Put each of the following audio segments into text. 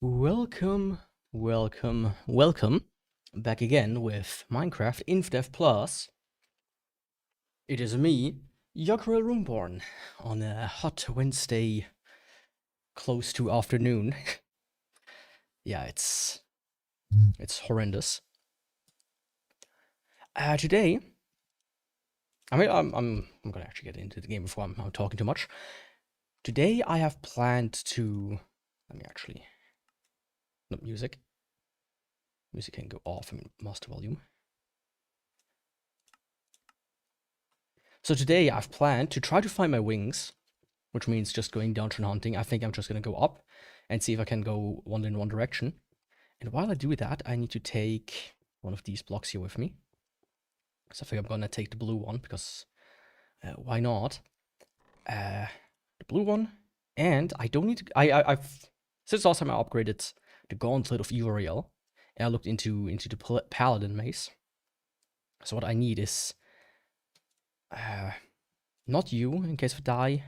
Welcome back again with Minecraft INFDEV Plus. It is me, Yakuvrael Runeborne, on a hot Wednesday, close to afternoon. Yeah, it's horrendous. Today, I'm gonna actually get into the game before I'm talking too much. Today I have planned to, let me actually, no, music can go off in master volume. So today I've planned to try to find my wings, which means just going dungeon hunting. I think I'm just going to go up and see if I can go in one direction. And while I do that, I need to take one of these blocks here with me. So I think I'm going to take the blue one because why not? The blue one. And I don't need to... I've since last time I upgraded the Gauntlet of Uriel, and I looked into the Paladin Mace. So what I need is... not you, in case of die.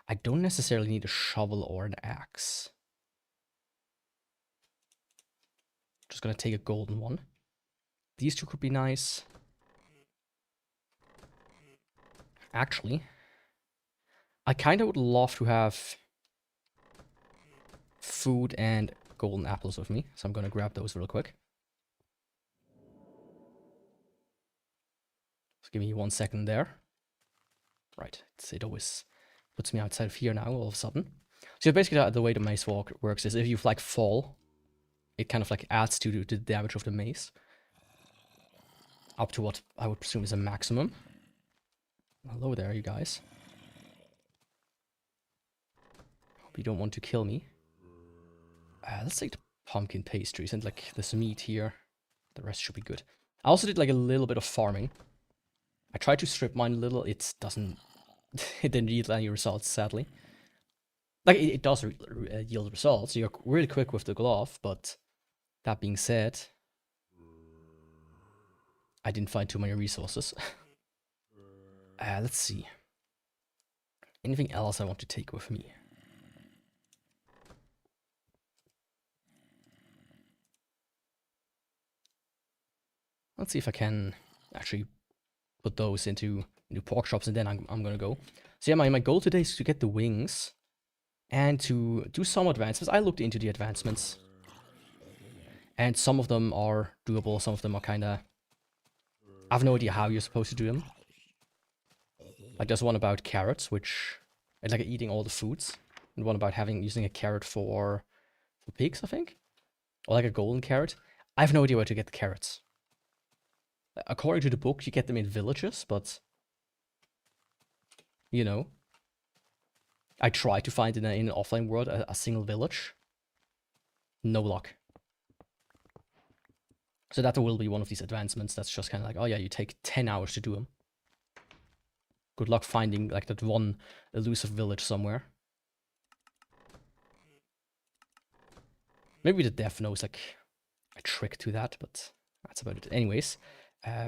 I don't necessarily need a shovel or an axe. Just gonna take a golden one. These two could be nice. Actually, I kind of would love to have food and golden apples with me, so I'm gonna grab those real quick. Just give me 1 second there. Right, it always puts me outside of here now all of a sudden. So basically the way the mace walk works is if you like fall, it kind of like adds to the damage of the mace. Up to what I would presume is a maximum. Hello there, you guys. Hope you don't want to kill me. Let's take the pumpkin pastries and like this meat here. The rest should be good. I also did like a little bit of farming. I tried to strip mine a little. It didn't yield any results, sadly. Like, it does yield results. You're really quick with the glove, but that being said, I didn't find too many resources. Let's see. Anything else I want to take with me? Let's see if I can actually put those into pork chops, and then I'm gonna go. So yeah, my goal today is to get the wings and to do some advancements. I looked into the advancements, and some of them are doable, some of them are kinda... I have no idea how you're supposed to do them. Like there's one about carrots, which... it's like eating all the foods. And one about using a carrot for pigs, I think? Or like a golden carrot. I have no idea where to get the carrots. According to the book, you get them in villages, but... you know. I tried to find in an offline world a single village. No luck. So that will be one of these advancements that's just kind of like, oh yeah, you take 10 hours to do them. Good luck finding like that one elusive village somewhere. Maybe the dev knows like a trick to that, but that's about it. Anyways,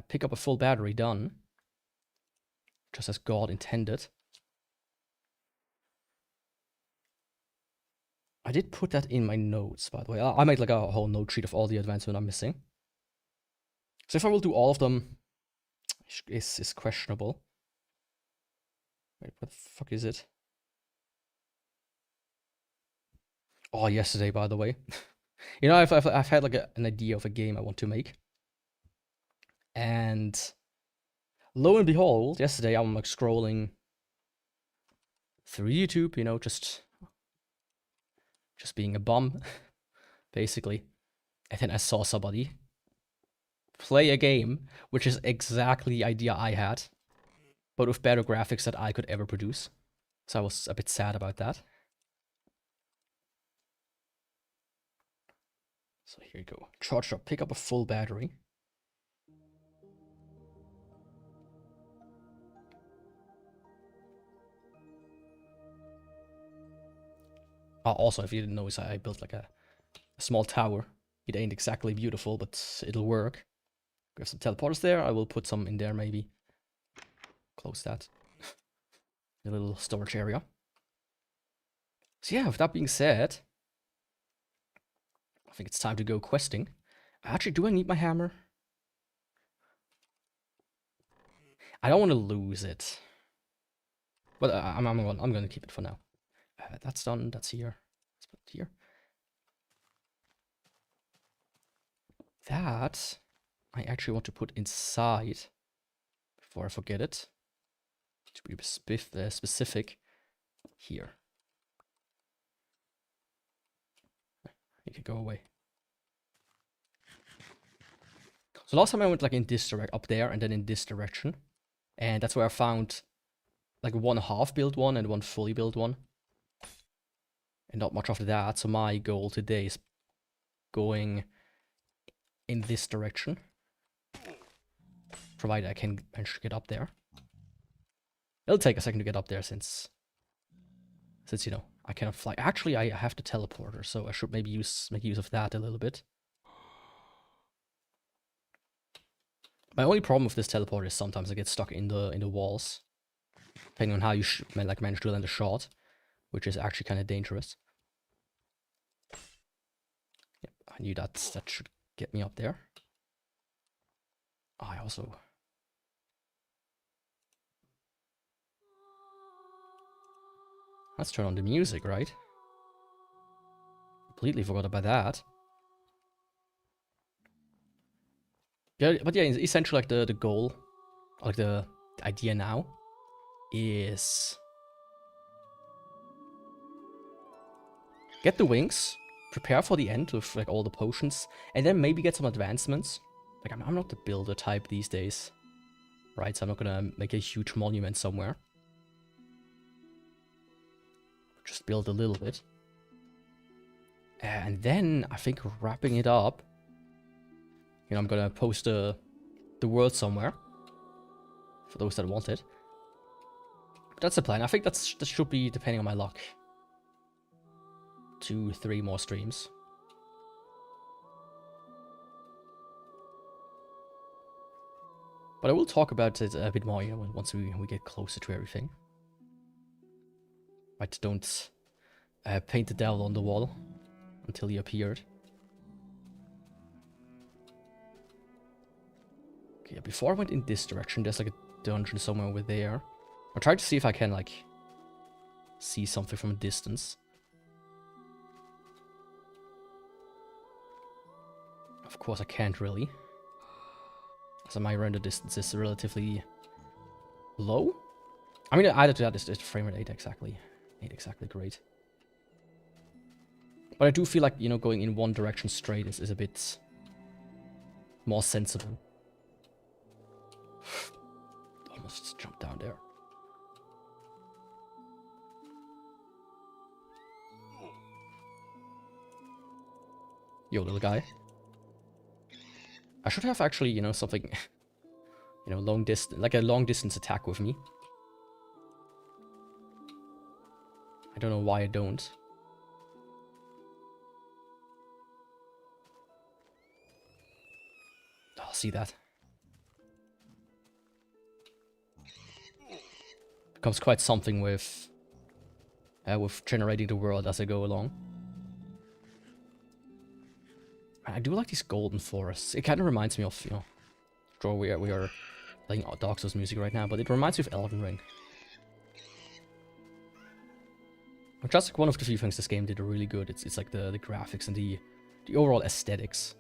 pick up a full battery, done. Just as God intended. I did put that in my notes, by the way. I made like a whole note sheet of all the advancements I'm missing. So if I will do all of them, is questionable. Wait, what the fuck is it? Oh, yesterday, by the way. You know, I've had like an idea of a game I want to make. And lo and behold, yesterday I'm like scrolling through YouTube, you know, just being a bum, basically. And then I saw somebody play a game, which is exactly the idea I had, but with better graphics that I could ever produce. So I was a bit sad about that. So here you go. Charge up, pick up a full battery. Also, if you didn't notice, I built like a small tower. It ain't exactly beautiful, but it'll work. We have some teleporters there. I will put some in there, maybe. Close that. A little storage area. So yeah, with that being said, think it's time to go questing. Actually, do I need my hammer? I don't want to lose it. But I'm going to keep it for now. That's done. That's here. Let's put it here. That I actually want to put inside before I forget it. To be specific, here. You can go away. So last time I went like in this direction, up there, and then in this direction. And that's where I found like one half built one and one fully built one. And not much after that. So my goal today is going in this direction. Provided I can manage to get up there. It'll take a second to get up there since you know, I cannot fly. Actually, I have the teleporter, so I should maybe make use of that a little bit. My only problem with this teleporter is sometimes I get stuck in the walls, depending on how you manage to land a shot, which is actually kind of dangerous. Yep, I knew that should get me up there. Oh, I also. Let's turn on the music, right? Completely forgot about that. Yeah, but yeah, essentially, like the goal, like the idea now, is get the wings, prepare for the end with like all the potions, and then maybe get some advancements. Like I'm not the builder type these days, right? So I'm not gonna make a huge monument somewhere. Just build a little bit. And then I think wrapping it up, you know, I'm gonna post the world somewhere for those that want it. But that's the plan. I think that should be, depending on my luck, 2-3 more streams. But I will talk about it a bit more, you know, once we get closer to everything. Right, don't paint the devil on the wall until he appeared. Okay, before I went in this direction, there's like a dungeon somewhere over there. I'll try to see if I can like see something from a distance. Of course I can't really, so my render distance is relatively low. I mean, either to that is the frame rate ain't exactly great. But I do feel like, you know, going in one direction straight is a bit more sensible. Almost jumped down there. Yo, little guy. I should have actually, you know, something, you know, like a long distance attack with me. I don't know why I don't. I'll see that. Becomes quite something with generating the world as I go along. I do like these golden forests. It kind of reminds me of, you know, sure we are playing Dark Souls music right now, but it reminds me of Elden Ring. Just like one of the few things this game did really good. It's like the graphics and the overall aesthetics.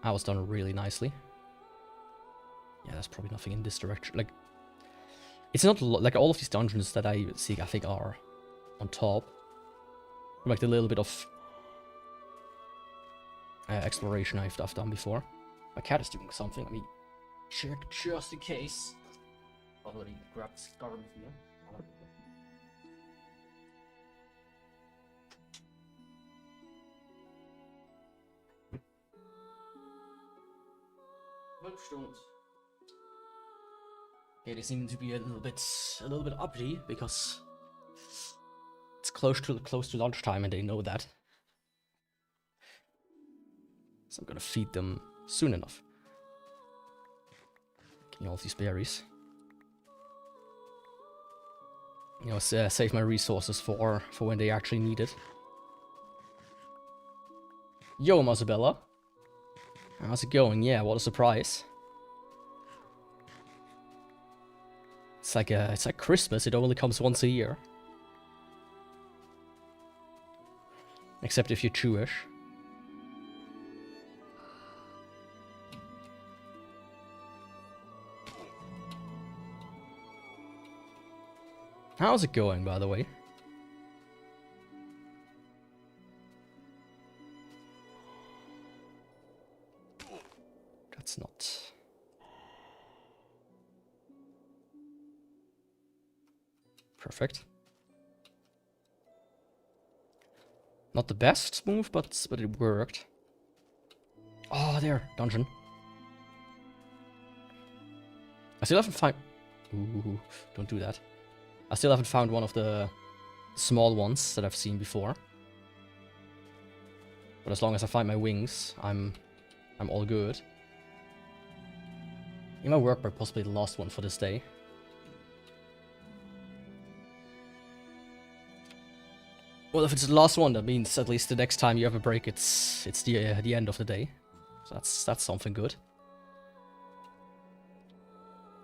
That was done really nicely. Yeah, there's probably nothing in this direction. Like, it's not like all of these dungeons that I see, I think, are on top. Like the little bit of exploration I've done before. My cat is doing something. Let me check just in case. Oh, let me grab this garden here. Okay, they seem to be a little bit uppity because it's close to lunchtime and they know that. So I'm gonna feed them soon enough. Getting all these berries. You know, save my resources for when they actually need it. Yo, Mazabella. How's it going? Yeah, what a surprise. It's like Christmas, it only comes once a year. Except if you're Jewish. How's it going, by the way? That's not... Perfect. Not the best move, but it worked. Oh, there, dungeon. I still haven't found... Ooh, don't do that. I still haven't found one of the small ones that I've seen before. But as long as I find my wings, I'm all good. It might work by possibly the last one for this day. Well, if it's the last one, that means at least the next time you have a break, it's the end of the day. So that's something good.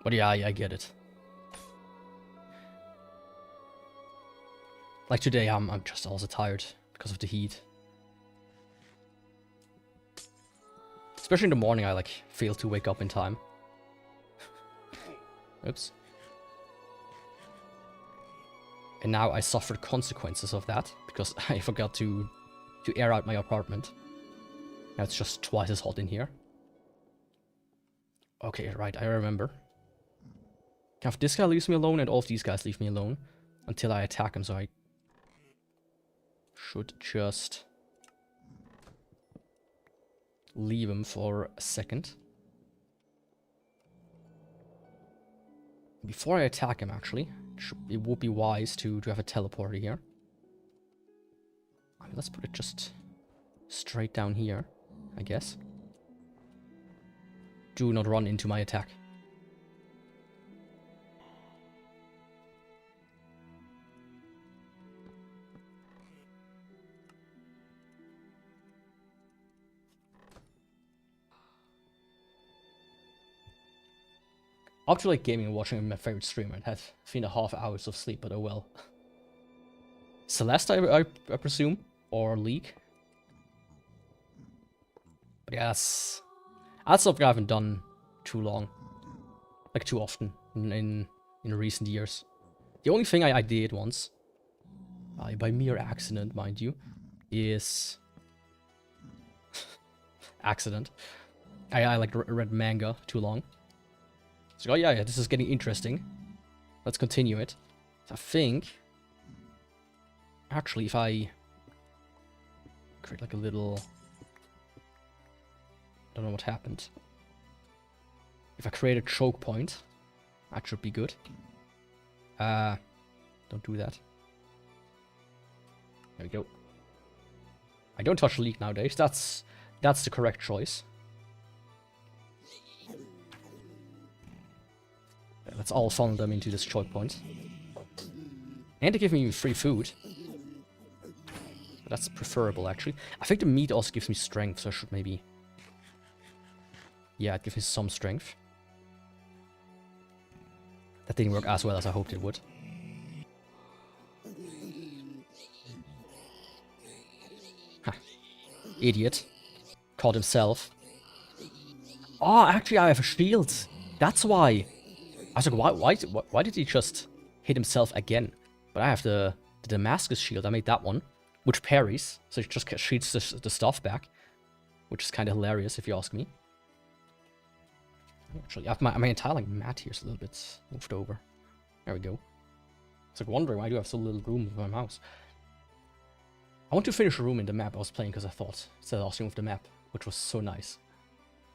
But yeah, I get it. Like today, I'm just also tired because of the heat. Especially in the morning, I like fail to wake up in time. Oops. And now I suffered consequences of that because I forgot to air out my apartment. Now it's just twice as hot in here. Okay, right, I remember. If this guy leaves me alone and all of these guys leave me alone until I attack him, so I should just leave him for a second. Before I attack him, actually, it would be wise to have a teleporter here. I mean, let's put it just straight down here, I guess. Do not run into my attack. After like gaming and watching my favorite streamer, I'd have 3.5 hours of sleep, but oh well. Celeste, I presume? Or League? But yeah, that's something I haven't done too long. Like too often in recent years. The only thing I did once, by mere accident, mind you, is... accident. I like read manga too long. So, oh yeah, this is getting interesting. Let's continue it. So I think... Actually, if I... create like a little... I don't know what happened. If I create a choke point, that should be good. Don't do that. There we go. I don't touch League nowadays. That's the correct choice. Let's all funnel them into this choke point. And they give me free food. That's preferable, actually. I think the meat also gives me strength, so I should maybe... Yeah, it gives me some strength. That didn't work as well as I hoped it would. Ha. Idiot. Caught himself. Oh, actually I have a shield. That's why. I was like, why did he just hit himself again? But I have the Damascus shield. I made that one, which parries, so it just shoots the stuff back, which is kind of hilarious if you ask me. Actually, I have my entire like mat here is a little bit moved over. There we go. It's like wondering why I do have so little room with my mouse. I want to finish a room in the map I was playing because I thought it's the last room of the map, which was so nice.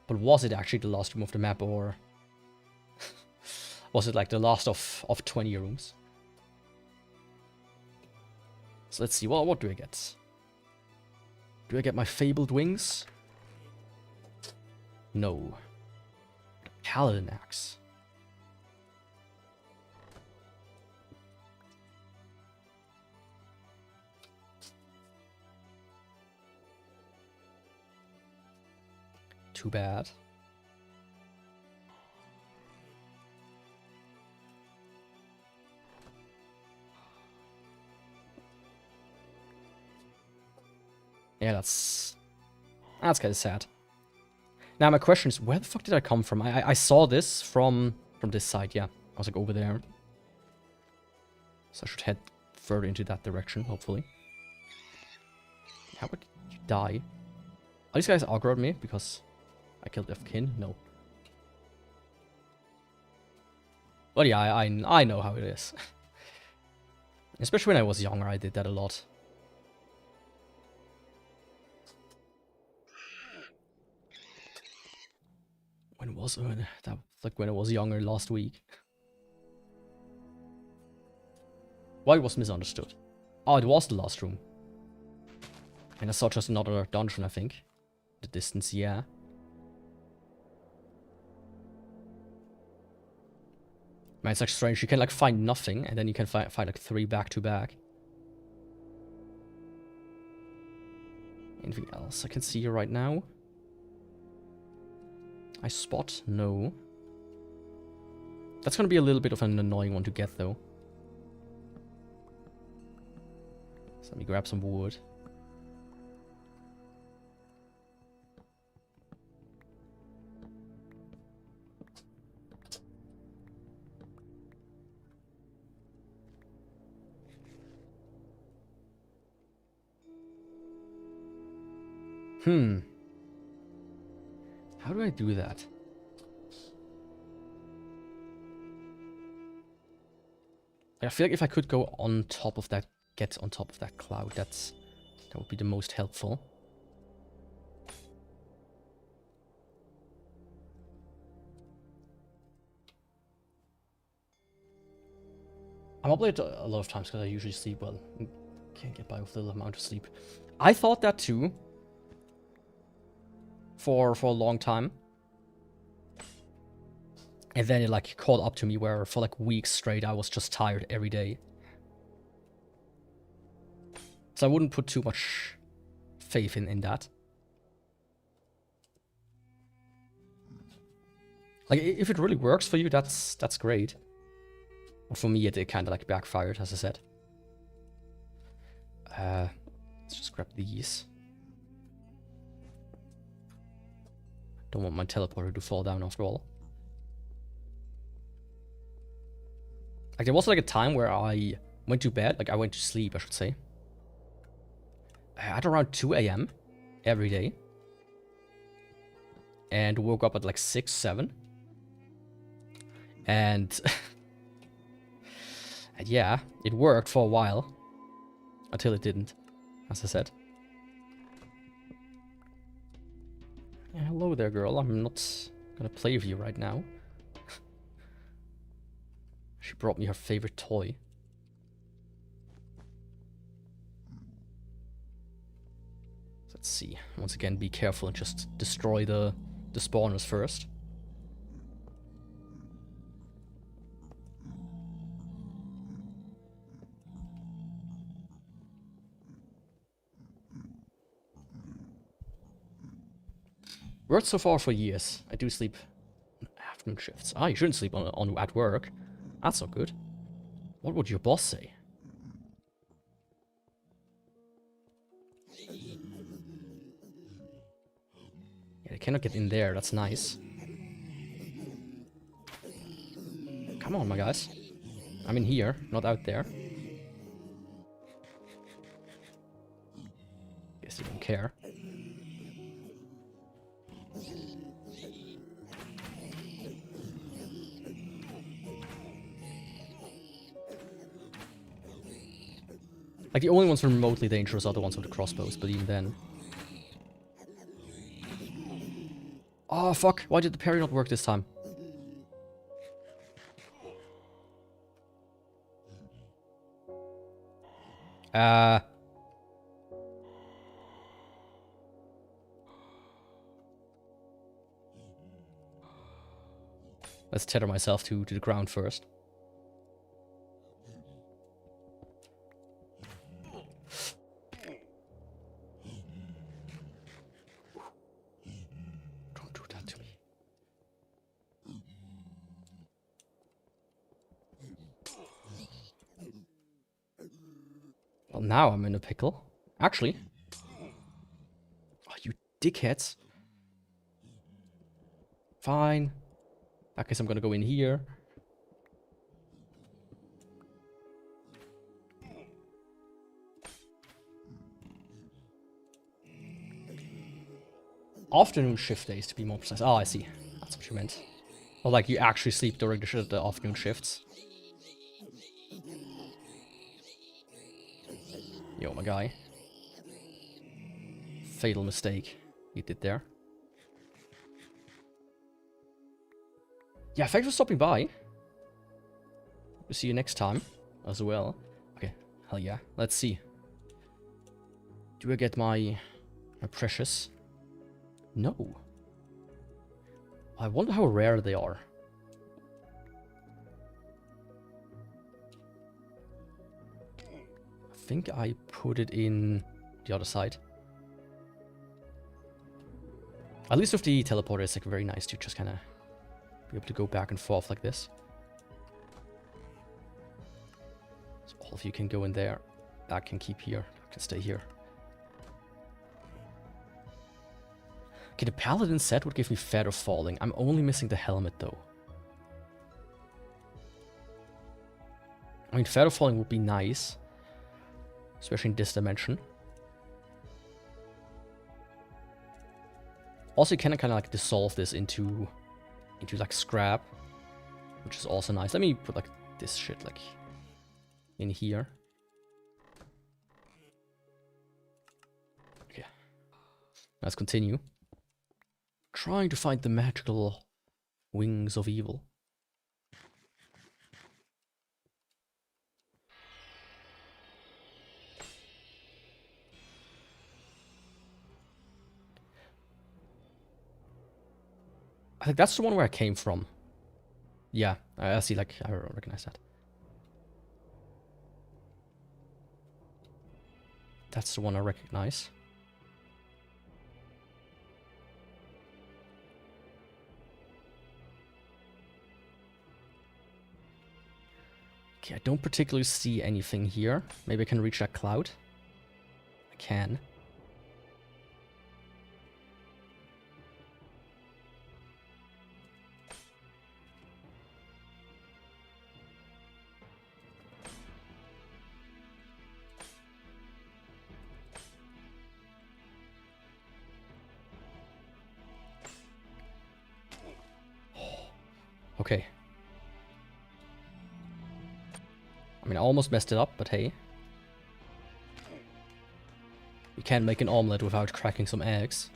But was it actually the last room of the map, or was it like the last of 20 rooms? So let's see, well, what do I get? Do I get my fabled wings? No. Paladin axe. too bad. Yeah, that's kind of sad. Now my question is, where the fuck did I come from? I saw this from this side, yeah. I was like over there. So I should head further into that direction, hopefully. How would you die? Are these guys aggroed me because I killed their kin? No. But yeah, I know how it is. Especially when I was younger, I did that a lot. When was that? Like when I was younger last week. Why was misunderstood? Oh, it was the last room. And I saw just another dungeon, I think. The distance, yeah. Man, it's like strange. You can like find nothing, and then you can find like 3 back to back. Anything else I can see here right now? I spot? No. That's gonna be a little bit of an annoying one to get, though. So let me grab some wood. How do I do that? I feel like if I could go on top of that, get on top of that cloud, that would be the most helpful. I'm up late a lot of times because I usually sleep well. Can't get by with little amount of sleep. I thought that too. For a long time. And then it like caught up to me where for like weeks straight I was just tired every day. So I wouldn't put too much faith in that. Like if it really works for you, that's great. But for me it kind of like backfired, as I said. Let's just grab these. Don't want my teleporter to fall down after all. Like there was like a time where I went to bed, like I went to sleep, I should say. At around 2 AM every day. And woke up at like 6, 7. And yeah, it worked for a while. Until it didn't, as I said. Yeah, hello there, girl. I'm not gonna play with you right now. She brought me her favorite toy. Let's see. Once again, be careful and just destroy the spawners first. Worked so far for years. I do sleep afternoon shifts. Ah, you shouldn't sleep on at work. That's not good. What would your boss say? Yeah, they cannot get in there. That's nice. Come on, my guys. I'm in here, not out there. Guess they don't care. Like, the only ones remotely dangerous are the ones with the crossbows, but even then. Oh, fuck. Why did the parry not work this time? Let's tether myself to the ground first. Don't Well, now I'm in a pickle. Actually. Oh, you dickheads. Fine. I guess I'm gonna go in here. Afternoon shift days, to be more precise. Oh, I see. That's what you meant. Or like you actually sleep during the afternoon shifts. Yo, my guy. Fatal mistake you did there. Yeah, thanks for stopping by. We'll see you next time as well. Okay, hell yeah. Let's see. Do I get my precious? No. I wonder how rare they are. I think I put it in the other side. At least with the teleporter, it's like very nice to just kind of be able to go back and forth like this. So all of you can go in there. That can keep here. That can stay here. Okay, the paladin set would give me feather falling. I'm only missing the helmet though. I mean, feather falling would be nice, especially in this dimension. Also, you can kind of like dissolve this into like scrap, which is also nice. Let me put like this shit like in here. Okay, let's continue. Trying to find the magical wings of evil. I think that's the one where I came from. Yeah, I see, like, I recognize that. That's the one I recognize. Okay, I don't particularly see anything here. Maybe I can reach that cloud. I can. Okay. I mean, I almost messed it up, but hey. You can't make an omelet without cracking some eggs.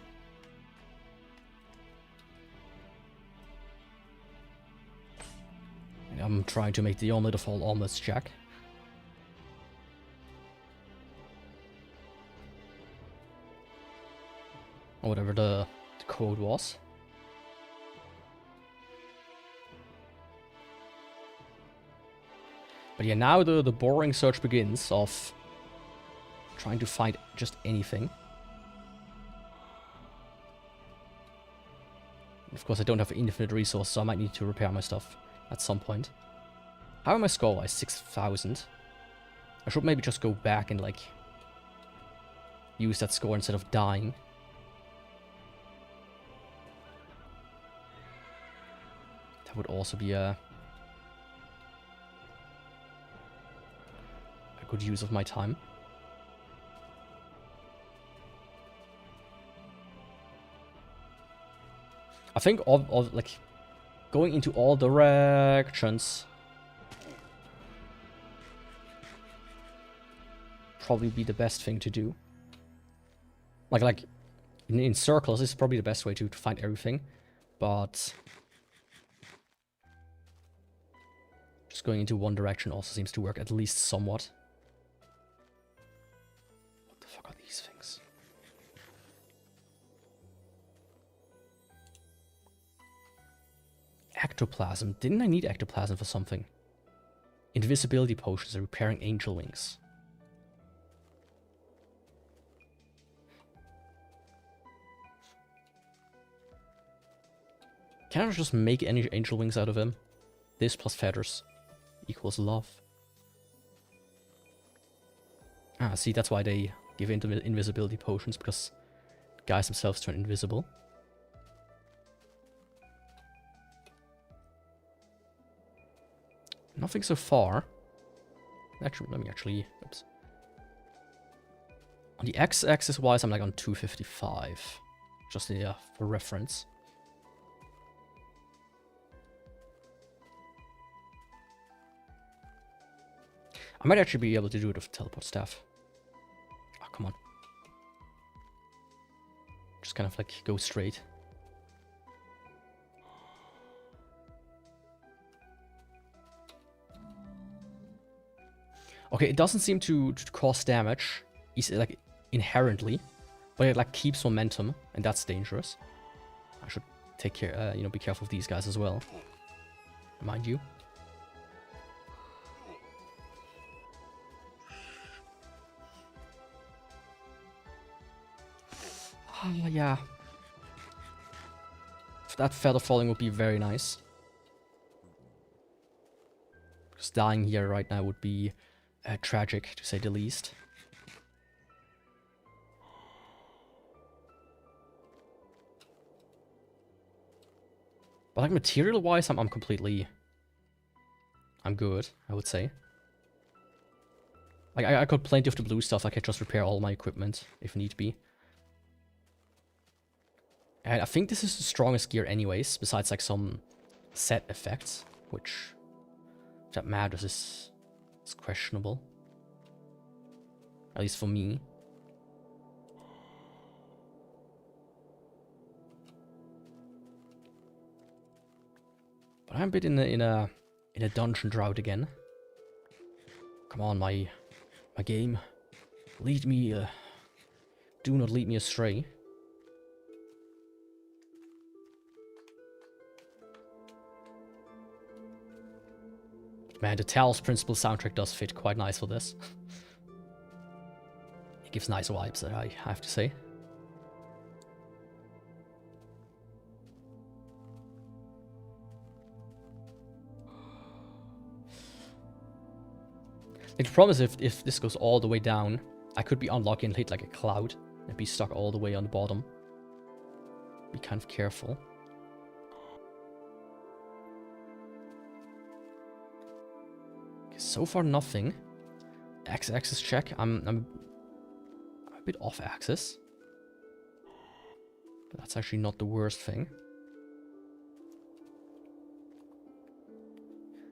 And I'm trying to make the omelet of all omelets, Jack. Or whatever the code was. But yeah, now the boring search begins of trying to find just anything. Of course, I don't have infinite resources, so I might need to repair my stuff at some point. How am I score-wise? 6,000. I should maybe just go back and, like, use that score instead of dying. That would also be a good use of my time. I think of like going into all directions probably be the best thing to do. Like in circles is probably the best way to find everything, but just going into one direction also seems to work at least somewhat. What the fuck are these things? Ectoplasm. Didn't I need ectoplasm for something? Invisibility potions and repairing angel wings. Can I just make any angel wings out of him? This plus feathers equals love. Ah, see, that's why they give invisibility potions, because guys themselves turn invisible. Nothing so far. Actually, let me actually... Oops. On the x-axis wise, I'm like on 255. Just for reference. I might actually be able to do it with teleport staff. Oh, come on. Just kind of like go straight. Okay, it doesn't seem to cause damage, like inherently, but it like keeps momentum, and that's dangerous. I should take care, be careful of these guys as well. Mind you. Yeah. That feather falling would be very nice. Because dying here right now would be tragic, to say the least. But like material-wise, I'm completely... I'm good, I would say. Like, I got plenty of the blue stuff. I could just repair all my equipment, if need be. And I think this is the strongest gear anyways, besides like some set effects, which, if that matters, is questionable. At least for me. But I'm a bit in a dungeon drought again. Come on, my game. Lead me, do not lead me astray. Man, the Talos Principle soundtrack does fit quite nice for this. It gives nice vibes, I have to say. Like, the problem is if this goes all the way down, I could be unlucky and hit like a cloud and be stuck all the way on the bottom. Be kind of careful. So far, nothing. X-axis check. I'm a bit off axis. But that's actually not the worst thing.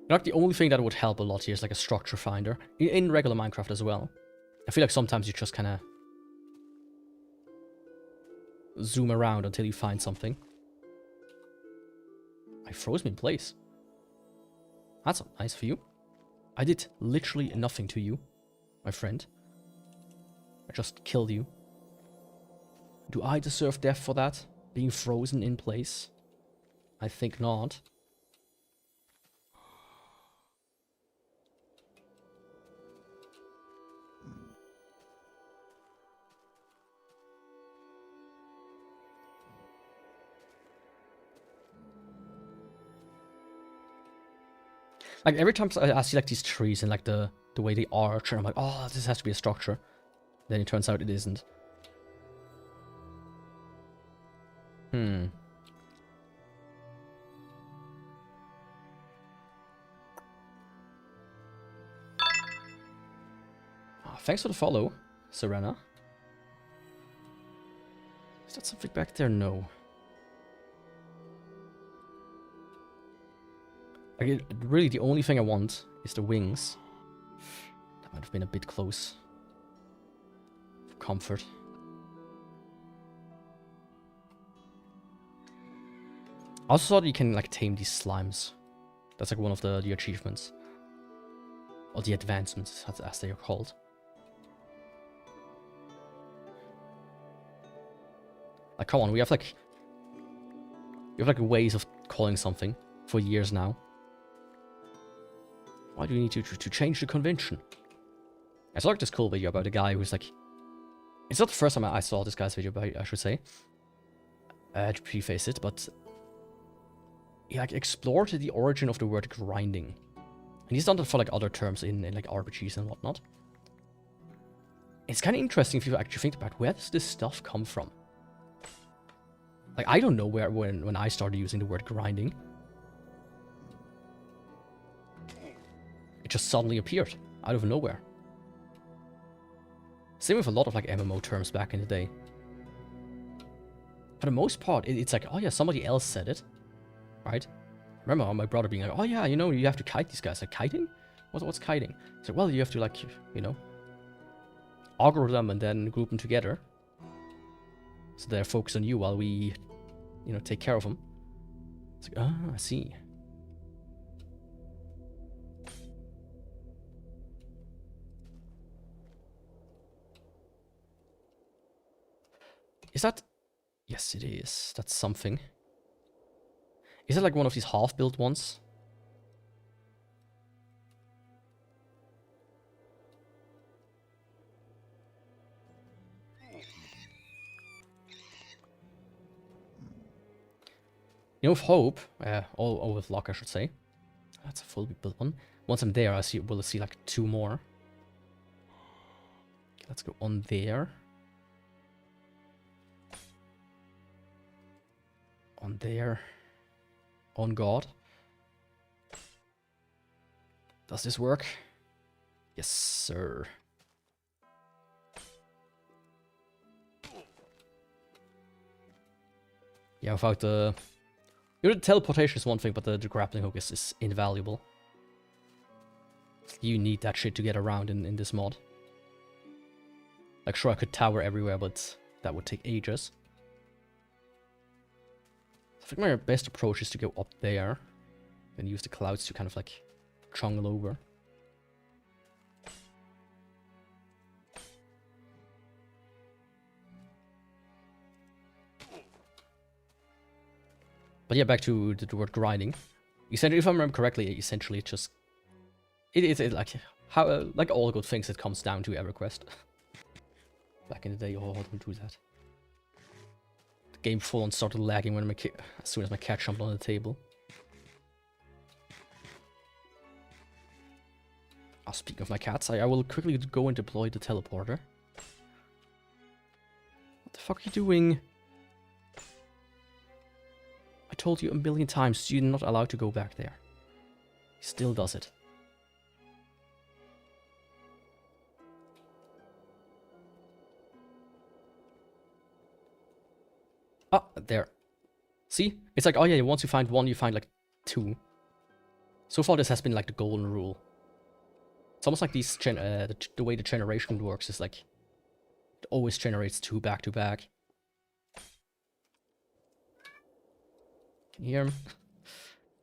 Like, the only thing that would help a lot here is like a structure finder. In regular Minecraft as well. I feel like sometimes you just kind of zoom around until you find something. I froze me in place. That's nice for you. I did literally nothing to you, my friend. I just killed you. Do I deserve death for that? Being frozen in place? I think not. Like, every time I see like these trees and like the way they arch, and I'm like, oh, this has to be a structure. Then it turns out it isn't. Oh, thanks for the follow, Serena. Is that something back there? No. Like, really, the only thing I want is the wings. That might have been a bit close. For comfort. I also saw that you can, like, tame these slimes. That's, like, one of the achievements. Or the advancements, as they are called. Like, come on, we have, like, ways of calling something for years now. Why do we need to change the convention? I saw like this cool video about a guy who's like... It's not the first time I saw this guy's video, but I should say. To preface it, but... He like explored the origin of the word grinding. And he's done that for like other terms in like RPGs and whatnot. It's kind of interesting if you actually think about where does this stuff come from. Like, I don't know where when I started using the word grinding. It just suddenly appeared out of nowhere. Same with a lot of like MMO terms back in the day. For the most part, it's like, oh yeah, somebody else said it, right? Remember my brother being like, oh yeah, you know, you have to kite these guys. Like, kiting? What's kiting? So, well, you have to like, you know, aggro them and then group them together. So they're focused on you while we, you know, take care of them. It's like, ah, I see. Is that... Yes, it is. That's something. Is it like one of these half-built ones? You know, with hope, or with luck, I should say. That's a fully built one. Once I'm there, we'll see like 2 more. Okay, let's go on there. On there. On God. Does this work? Yes, sir. Yeah, without the... You know, the teleportation is one thing, but the grappling hook is invaluable. You need that shit to get around in this mod. Like, sure, I could tower everywhere, but that would take ages. I think my best approach is to go up there and use the clouds to kind of like chungle over. But yeah, back to the word grinding. Essentially, if I remember correctly, essentially it just... It's like, how, like all good things, it comes down to EverQuest. Back in the day, oh, don't do that. The game full on started lagging when as soon as my cat jumped on the table. Oh, speaking of my cats, I will quickly go and deploy the teleporter. What the fuck are you doing? I told you a million times, you're not allowed to go back there. He still does it. Ah, there. See? It's like, oh yeah, once you find one, you find like 2. So far this has been like the golden rule. It's almost like these the way the generation works is like, it always generates 2 back to back. Can you hear him?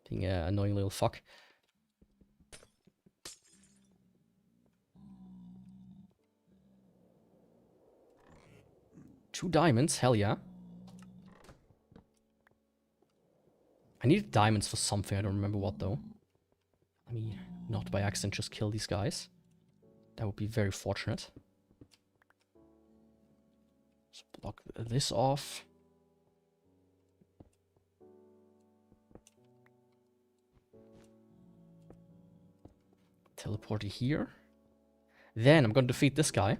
Being an annoying little fuck. Two diamonds, hell yeah. I need diamonds for something, I don't remember what though. Let me not by accident just kill these guys. That would be very fortunate. Let's block this off. Teleport here. Then I'm going to defeat this guy.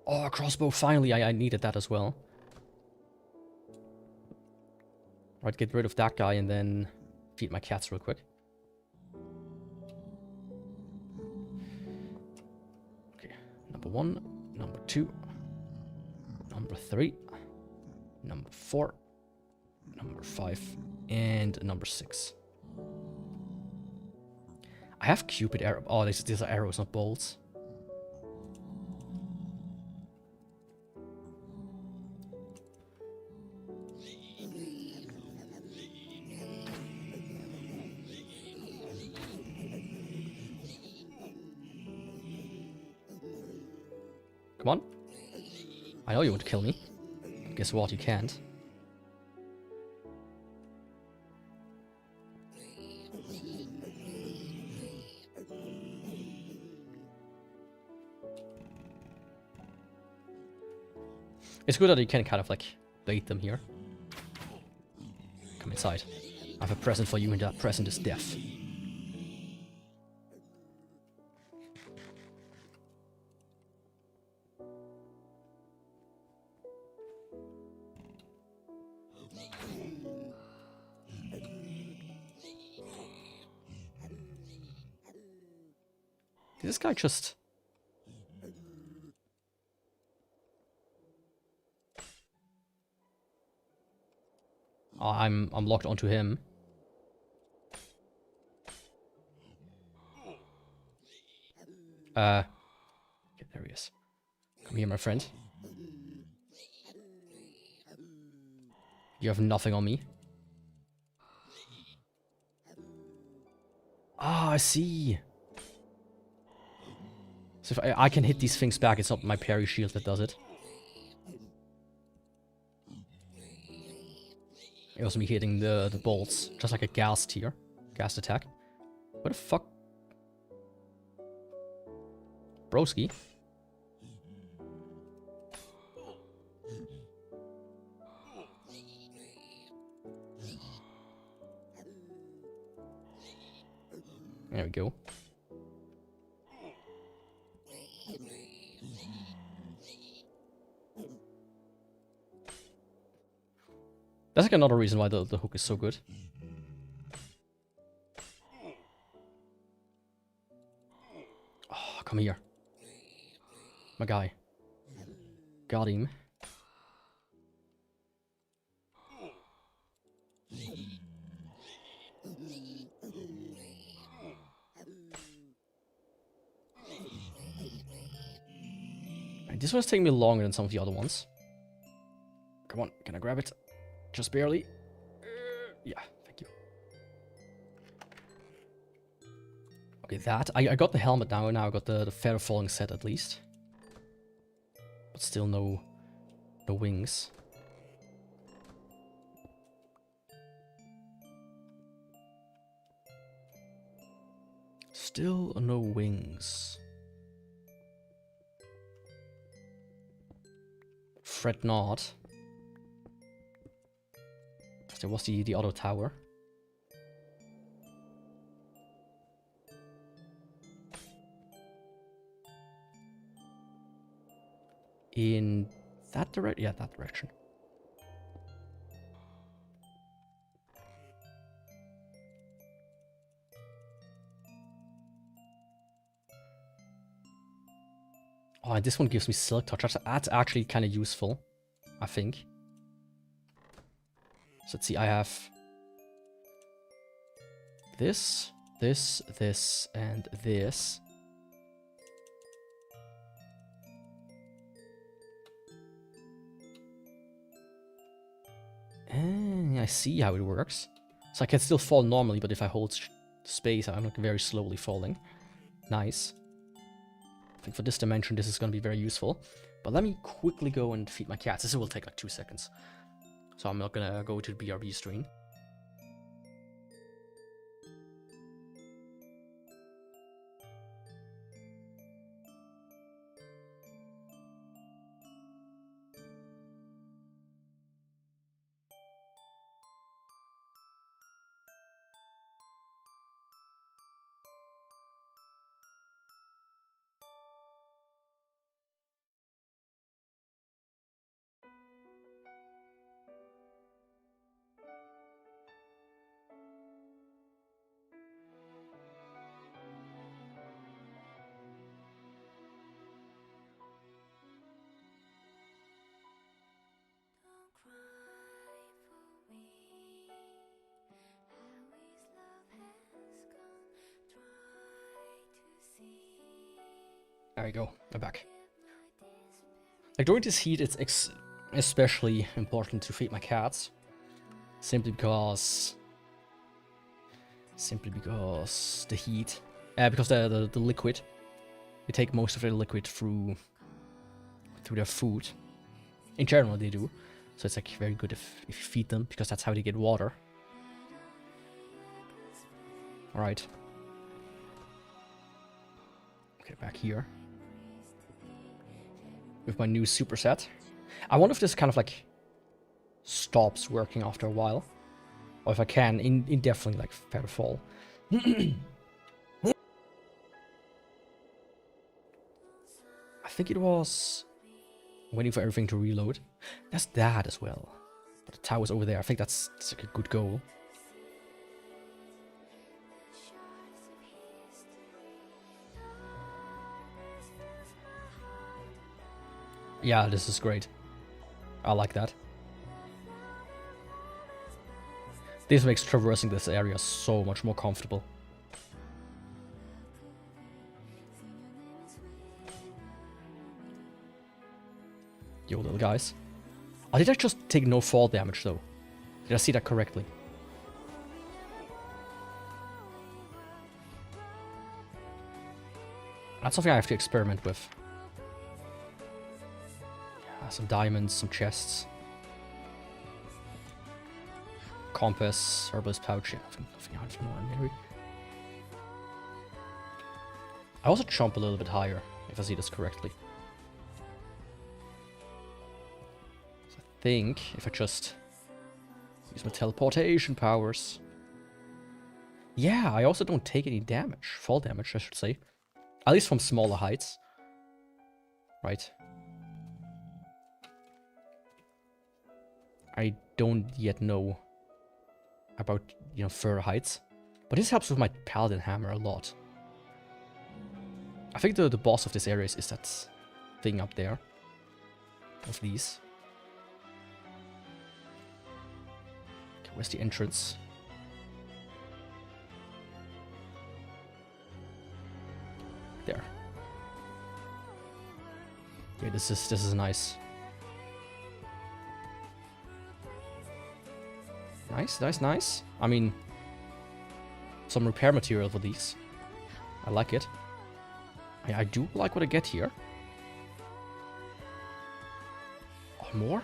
Oh, crossbow, finally, I needed that as well. Right, get rid of that guy and then feed my cats real quick. Okay, number 1, number 2, number 3, number 4, number 5, and number 6. I have Cupid arrow. Oh, these are arrows, not bolts. Come on. I know you want to kill me. Guess what? You can't. It's good that you can kind of like bait them here. Come inside. I have a present for you and that present is death. Did this guy just... Oh, I'm locked onto him. Okay, there he is. Come here, my friend. You have nothing on me. Ah, I see. So if I can hit these things back, it's not my parry shield that does it. It was me hitting the bolts, just like a ghast here. Ghast attack. What the fuck? Broski? There we go. That's like another reason why the hook is so good. Oh, come here. My guy. Got him. And this one's taking me longer than some of the other ones. Come on, can I grab it? Just barely. Yeah, thank you. Okay, that. I got the helmet now, and now I got the feather falling set at least. But still no wings. Still no wings. Fret not. There was the other tower. In that direction? Yeah, that direction. Oh, and this one gives me Silk Touch. That's actually kind of useful, I think. So let's see, I have this, and this. And I see how it works. So I can still fall normally, but if I hold space, I'm like very slowly falling. Nice. I think for this dimension, this is going to be very useful. But let me quickly go and feed my cats. This will take like 2 seconds. So I'm not gonna go to the BRB screen. There we go, I'm back. Like during this heat, it's especially important to feed my cats. Simply because the heat, because the liquid, they take most of their liquid through their food. In general, they do. So it's like very good if you feed them, because that's how they get water. All right. Okay, back here. With my new superset. I wonder if this kind of like stops working after a while. Or if I can indefinitely like feather fall. I think it was waiting for everything to reload. That's that as well. But the tower's over there. I think that's like a good goal. Yeah, this is great. I like that. This makes traversing this area so much more comfortable. Yo, little guys. Oh, did I just take no fall damage, though? Did I see that correctly? That's something I have to experiment with. Yeah, some diamonds, some chests. Compass, herbalist pouch, yeah, nothing out from ordinary. I also jump a little bit higher, if I see this correctly. So I think if I just use my teleportation powers. Yeah, I also don't take any damage, fall damage, I should say. At least from smaller heights. Right. I don't yet know about, you know, further heights. But this helps with my paladin hammer a lot. I think the boss of this area is that thing up there. Of these. Okay, where's the entrance? There. Okay, this is nice. Nice. I mean, some repair material for these. I like it. I do like what I get here. Oh, more?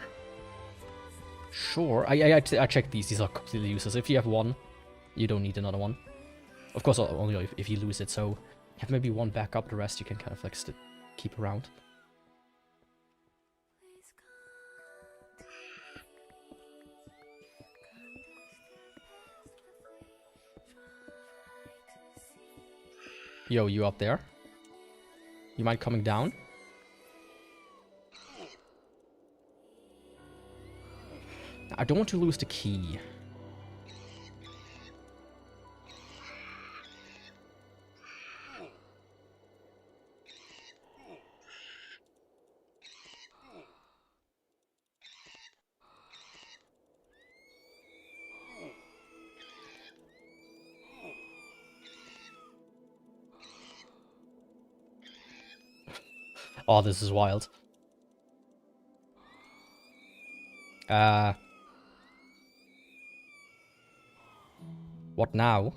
Sure. I checked these. These are completely useless. If you have one, you don't need another one. Of course, only if you lose it. So you have maybe one backup. The rest you can kind of like keep around. Yo, you up there? You mind coming down? I don't want to lose the key. Oh, this is wild. What now?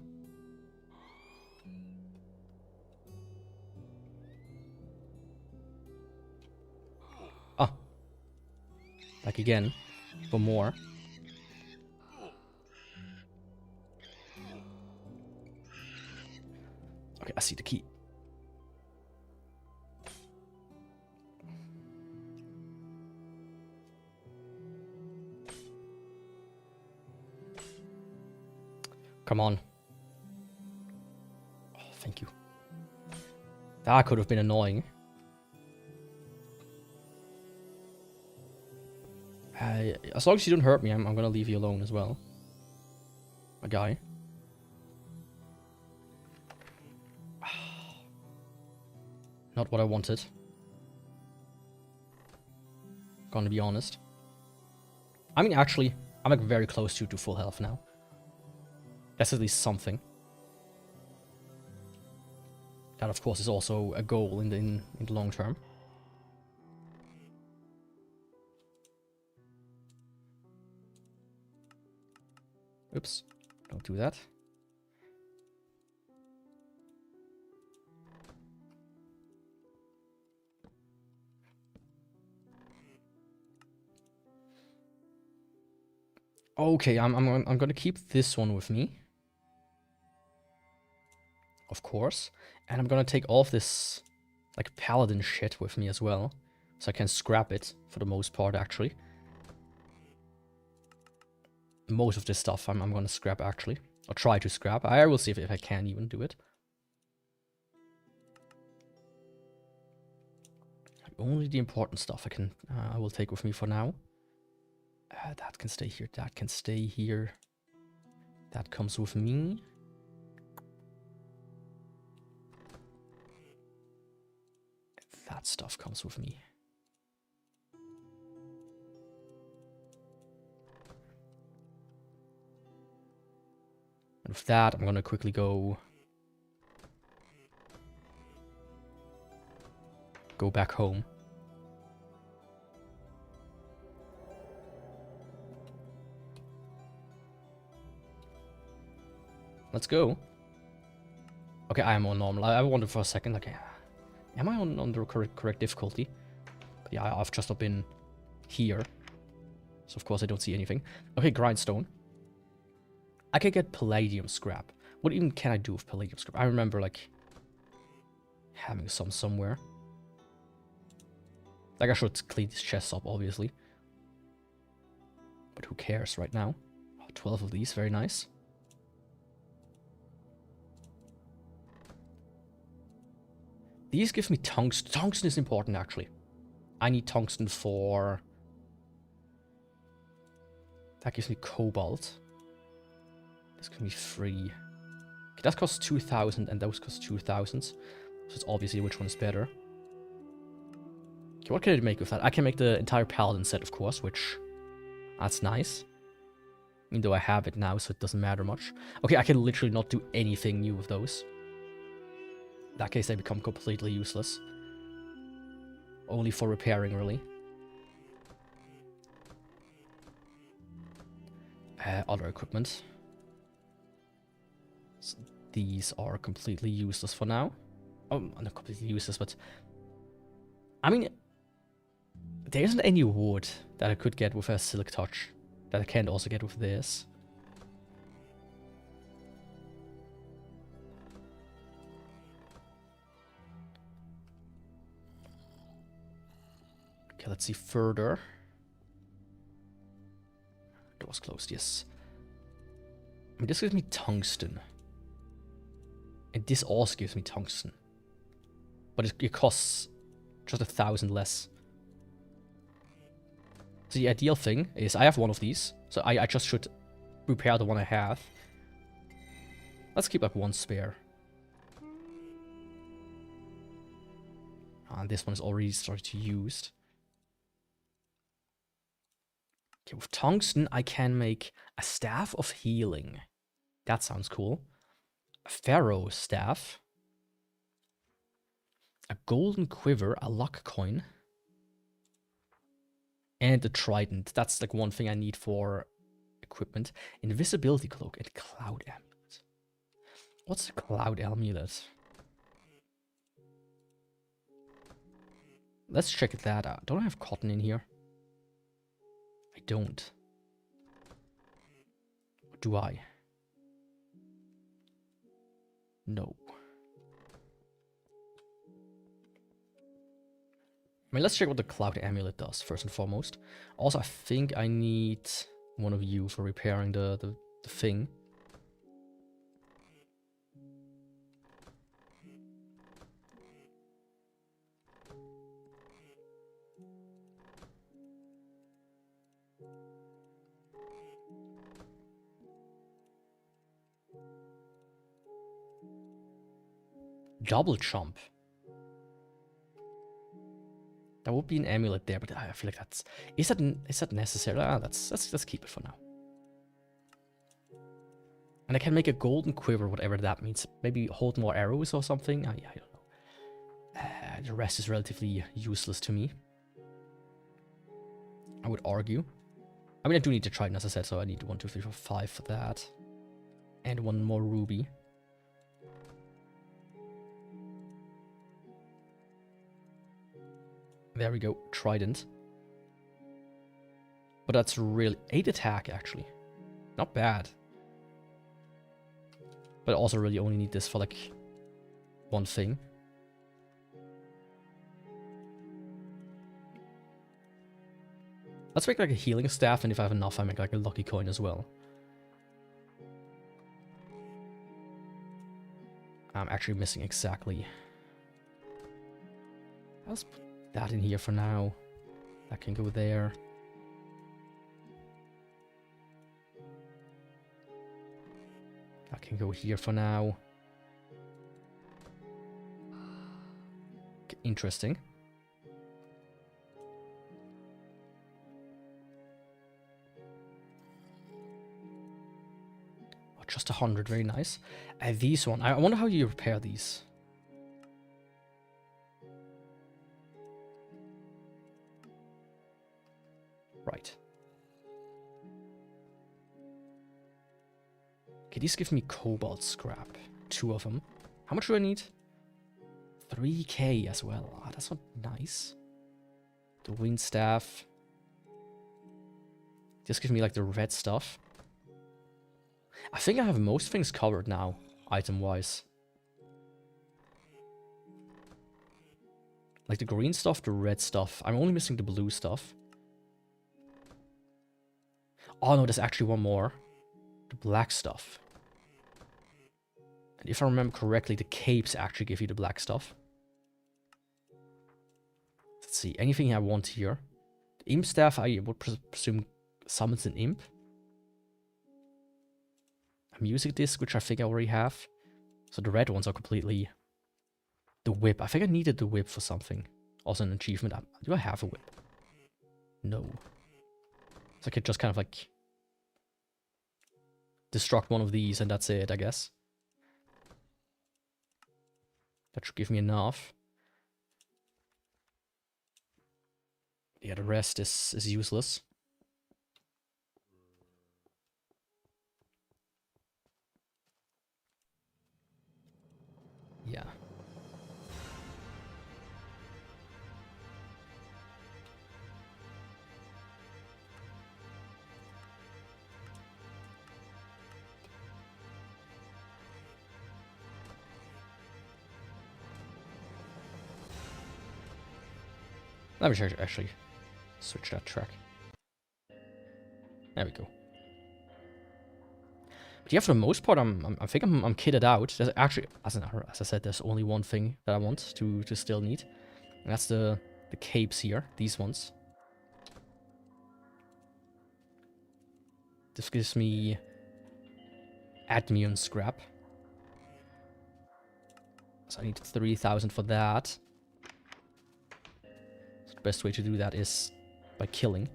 Ah. Back again. For more. Okay, I see the key. Come on. Oh, thank you. That could have been annoying. As long as you don't hurt me, I'm gonna leave you alone as well. My guy. Not what I wanted. Gonna be honest. I mean, actually, I'm like very close to full health now. That's at least something. That, of course, is also a goal in the long term. Oops, don't do that. Okay, I'm gonna keep this one with me. Of course. And I'm gonna take all of this, like, paladin shit with me as well. So I can scrap it, for the most part, actually. Most of this stuff I'm gonna scrap, actually. Or try to scrap. I will see if I can even do it. Only the important stuff I will take with me for now. That can stay here, that can stay here. That comes with me. That stuff comes with me. with that, I'm gonna quickly go back home. Let's go. Okay, I am on normal. I wondered for a second, like, am I on the correct difficulty? But yeah, I've just not been here. So of course I don't see anything. Okay, grindstone. I can get palladium scrap. What even can I do with palladium scrap? I remember, like, having some somewhere. Like, I should clean these chests up, obviously. But who cares right now? Oh, 12 of these, very nice. These give me tungsten. Tungsten is important, actually. I need tungsten for... That gives me cobalt. This gives me 3. Okay, that costs 2,000 and those cost 2,000. So it's obviously which one is better. Okay, what can I make with that? I can make the entire paladin set, of course, which... That's nice. Even though I have it now, so it doesn't matter much. Okay, I can literally not do anything new with those. In that case, they become completely useless. Only for repairing, really. Other equipment. So these are completely useless for now. Oh, not completely useless, but... I mean... There isn't any wood that I could get with a silk touch that I can't also get with this. Okay, let's see further. Door's closed, yes. I mean, this gives me tungsten. And this also gives me tungsten. But it costs just 1,000 less. So the ideal thing is I have one of these. So I just should repair the one I have. Let's keep like one spare. And this one is already started to use. Okay, with tungsten, I can make a staff of healing. That sounds cool. A pharaoh staff. A golden quiver, a luck coin. And a trident. That's like one thing I need for equipment. Invisibility cloak and cloud amulet. What's a cloud amulet? Let's check that out. Don't I have cotton in here? I don't. Or do I? No. I mean, let's check what the cloud amulet does, first and foremost. Also, I think I need one of you for repairing the thing. Double jump. That would be an amulet there, but I feel like that's... Is that necessary? Let's keep it for now. And I can make a golden quiver, whatever that means. Maybe hold more arrows or something? I don't know. The rest is relatively useless to me, I would argue. I mean, I do need to trident, as I said, so I need 1, 2, 3, 4, 5 for that. And one more ruby. There we go, trident. But that's really... 8 attack, actually. Not bad. But I also really only need this for, like, one thing. Let's make, like, a healing staff, and if I have enough, I make, like, a lucky coin as well. I'm actually missing exactly... Let's put that in here for now. That can go there. That can go here for now. Okay, interesting. Just 100, very nice. These one, I wonder how you repair these. Right. Okay, these give me cobalt scrap. 2 of them. How much do I need? 3k as well. Ah, that's not nice. The wind staff. Just give me like the red stuff. I think I have most things covered now, item-wise. Like the green stuff, the red stuff. I'm only missing the blue stuff. Oh no, there's actually one more. The black stuff. And if I remember correctly, the capes actually give you the black stuff. Let's see, anything I want here. The imp staff, I would presume summons an imp. A music disc, which I think I already have. So the red ones are completely... The whip. I think I needed the whip for something. Also an achievement. Do I have a whip? No. So I could just kind of like... destruct one of these and that's it, I guess. That should give me enough. Yeah, the rest is useless. Yeah. Let me actually switch that track. There we go. But yeah, for the most part, I think I'm kitted out. There's actually, as I said, there's only one thing that I want to still need, and that's the capes here. These ones. This gives me admin scrap. So I need 3,000 for that. So the best way to do that is by killing.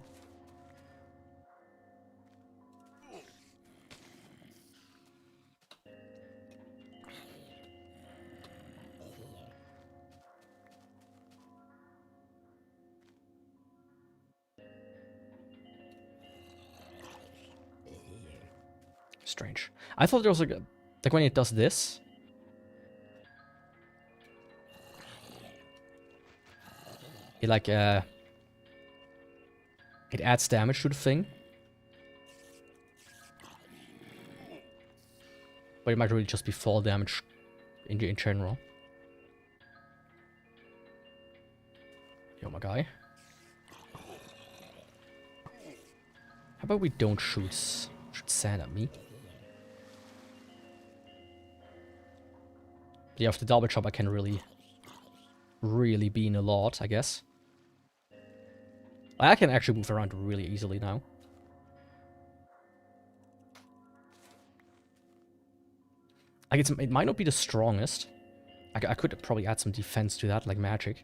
Strange. I thought there was like when it does this. It like it adds damage to the thing. But it might really just be fall damage in general. Yo, my guy. How about we don't shoot sand at me? But yeah, with the double chop I can really bean a lot, I guess. I can actually move around really easily now. Like it might not be the strongest. I could probably add some defense to that, like magic.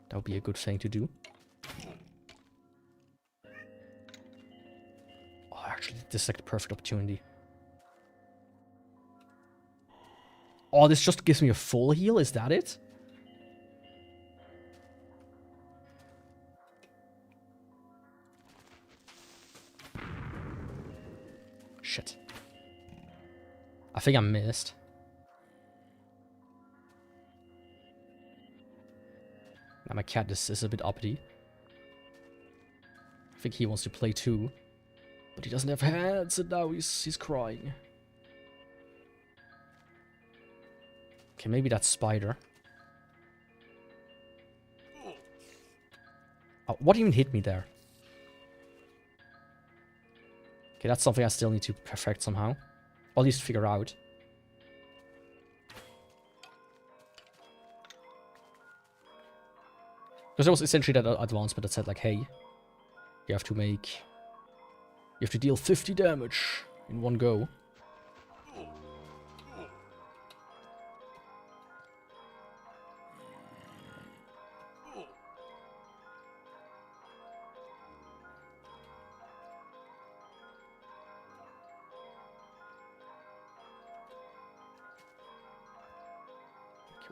That would be a good thing to do. Oh, actually, this is like the perfect opportunity. Oh, this just gives me a full heal? Is that it? Shit. I think I missed. Now my cat is a bit uppity. I think he wants to play too. But he doesn't have hands and now he's crying. Okay, maybe that's spider. Oh, what even hit me there? Okay, that's something I still need to perfect somehow. Or at least figure out. Because there was essentially that advancement that said like, hey, you have to deal 50 damage in one go.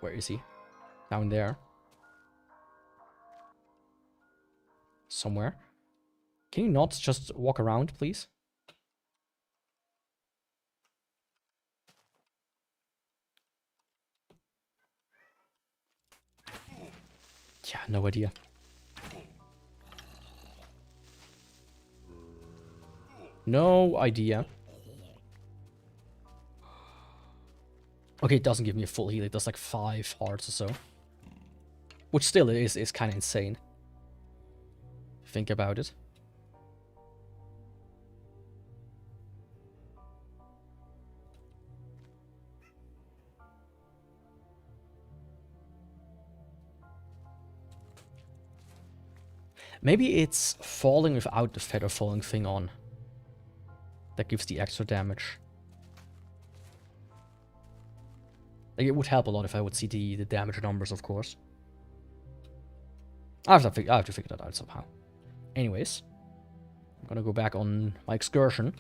Where is he? Down there. Somewhere. Can you not just walk around, please? Yeah, no idea. No idea. Okay, it doesn't give me a full heal. It does like 5 hearts or so. Which still is kind of insane. Think about it. Maybe it's falling without the feather falling thing on. That gives the extra damage. Like, it would help a lot if I would see the damage numbers, of course. I have to figure that out somehow. Anyways, I'm gonna go back on my excursion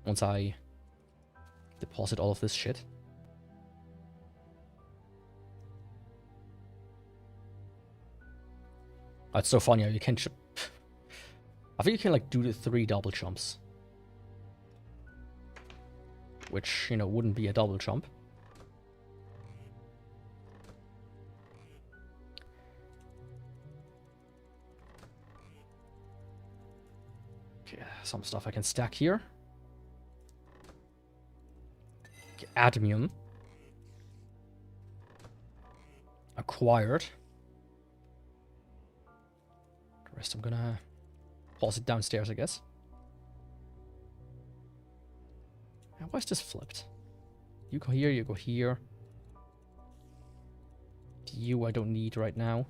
once I deposit all of this shit. Oh, it's so funny how you can... I think you can, like, do the 3 double jumps. Which, you know, wouldn't be a double jump. Okay, some stuff I can stack here. Okay, Admium. Acquired. The rest I'm gonna pause it downstairs, I guess. And why is this flipped? You go here, you go here. You I don't need right now.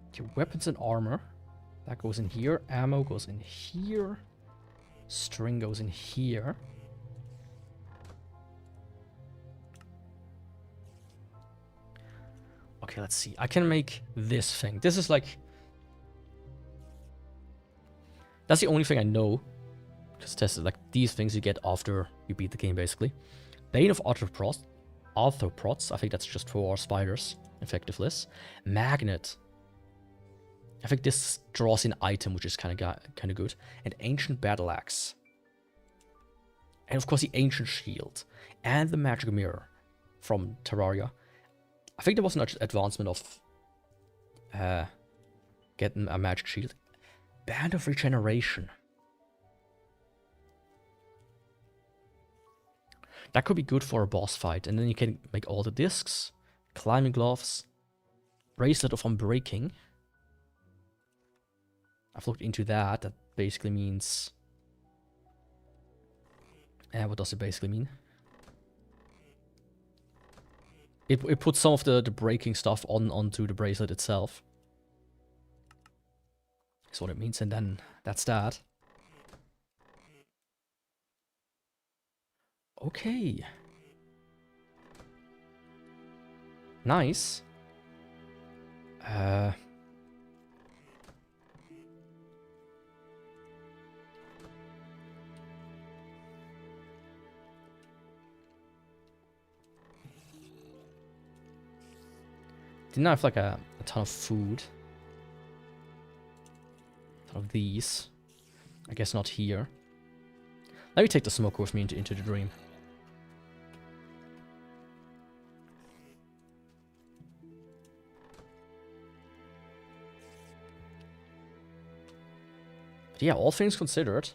Okay, weapons and armor. That goes in here. Ammo goes in here. String goes in here. Okay, let's see. I can make this thing. This is like... That's the only thing I know. Just tested. Like, these things you get after you beat the game, basically. Bane of Arthropods. I think that's just for spiders. Effectiveness. Magnet. I think this draws in item, which is kind of good. And Ancient Battle Axe. And of course the Ancient Shield. And the Magic Mirror from Terraria. I think there was an advancement of getting a Magic Shield. Band of Regeneration. That could be good for a boss fight. And then you can make all the discs. Climbing gloves. Bracelet of Unbreaking. I've looked into that. That basically means... what does it basically mean? It puts some of the breaking stuff onto the bracelet itself. That's what it means, and then that's that. Okay. Nice. Didn't I have like a ton of food? A ton of these. I guess not here. Let me take the smoker with me into the dream. But yeah, all things considered,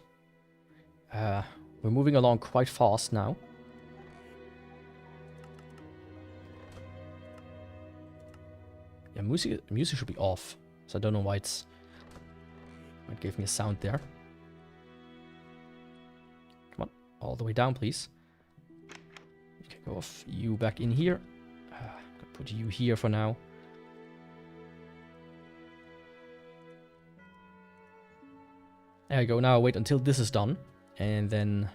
we're moving along quite fast now. Yeah, music should be off, so I don't know why it gave me a sound there. Come on, all the way down, please. You can go off you back in here. Put you here for now. There you go. Now wait until this is done, and then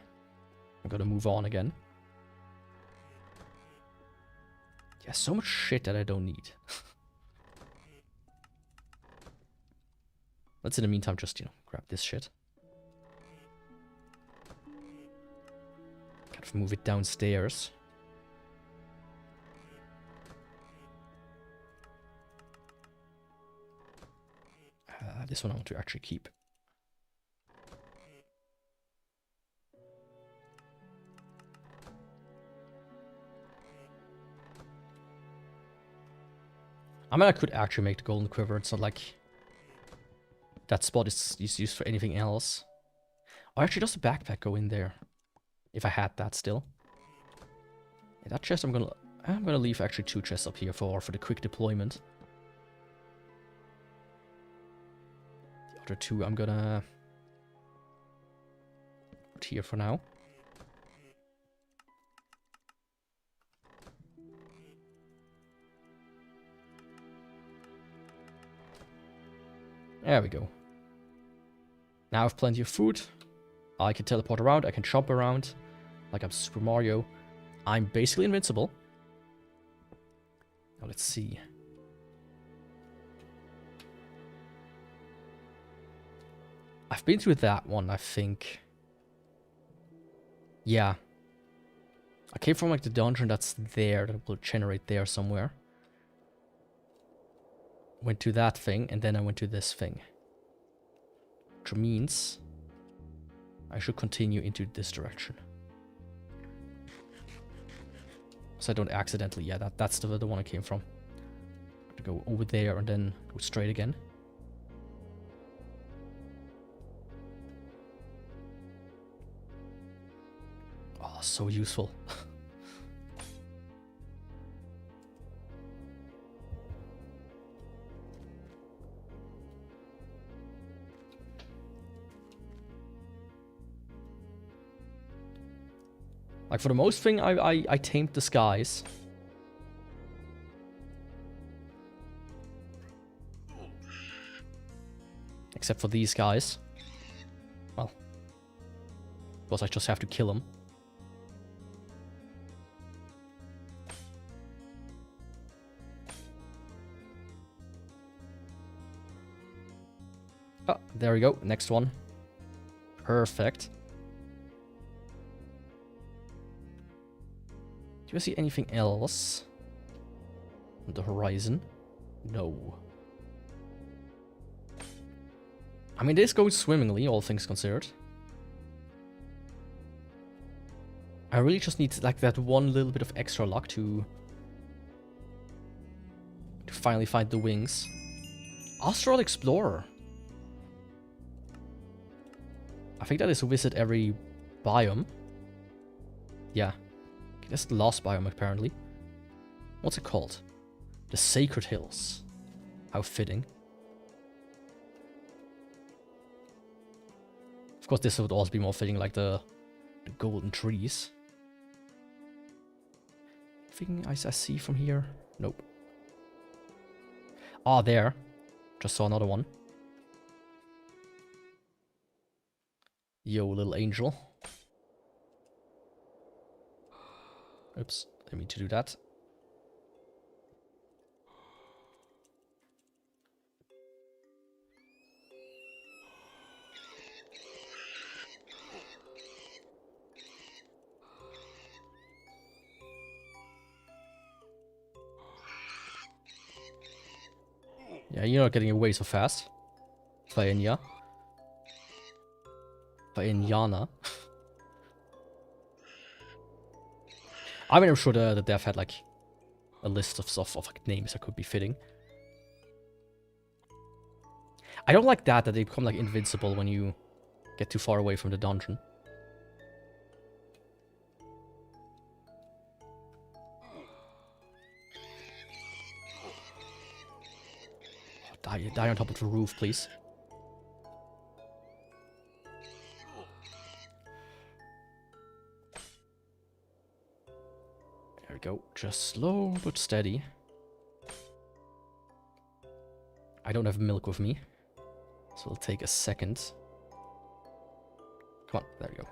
I'm gonna move on again. Yeah, so much shit that I don't need. Let's in the meantime just, grab this shit. Kind of move it downstairs. this one I want to actually keep. I mean, I could actually make the golden quiver. It's not like that spot is used for anything else. Oh, actually, does the backpack go in there? If I had that still. Yeah, that chest I'm gonna leave actually 2 chests up here for the quick deployment. The other 2 I'm gonna put here for now. There we go. Now I have plenty of food. I can teleport around, I can jump around. Like I'm Super Mario. I'm basically invincible. Now let's see. I've been through that one, I think. Yeah. I came from like the dungeon that's there, that will generate there somewhere. Went to that thing, and then I went to this thing. Which means I should continue into this direction. So I don't accidentally, yeah, that's the one I came from. To go over there and then go straight again. Oh, so useful. Like, for the most thing, I tamed the skies. Except for these guys. Well. Because I just have to kill them. Oh, there we go. Next one. Perfect. Do you see anything else on the horizon? No. I mean, this goes swimmingly, all things considered. I really just need like that one little bit of extra luck to finally find the wings. Astral Explorer. I think that is to visit every biome. Yeah. That's the last biome, apparently. What's it called? The Sacred Hills. How fitting. Of course, this would also be more fitting, like the golden trees. Anything I see from here? Nope. Ah, there. Just saw another one. Yo, little angel. Oops, I mean to do that. Yeah, you're not getting away so fast. Faenya. Faenyana. I mean, I'm sure the dev had like a list of like, names that could be fitting. I don't like that they become like invincible when you get too far away from the dungeon. Oh, die on top of the roof, please. There we go. Just slow but steady. I don't have milk with me, so it'll take a second. Come on, there we go.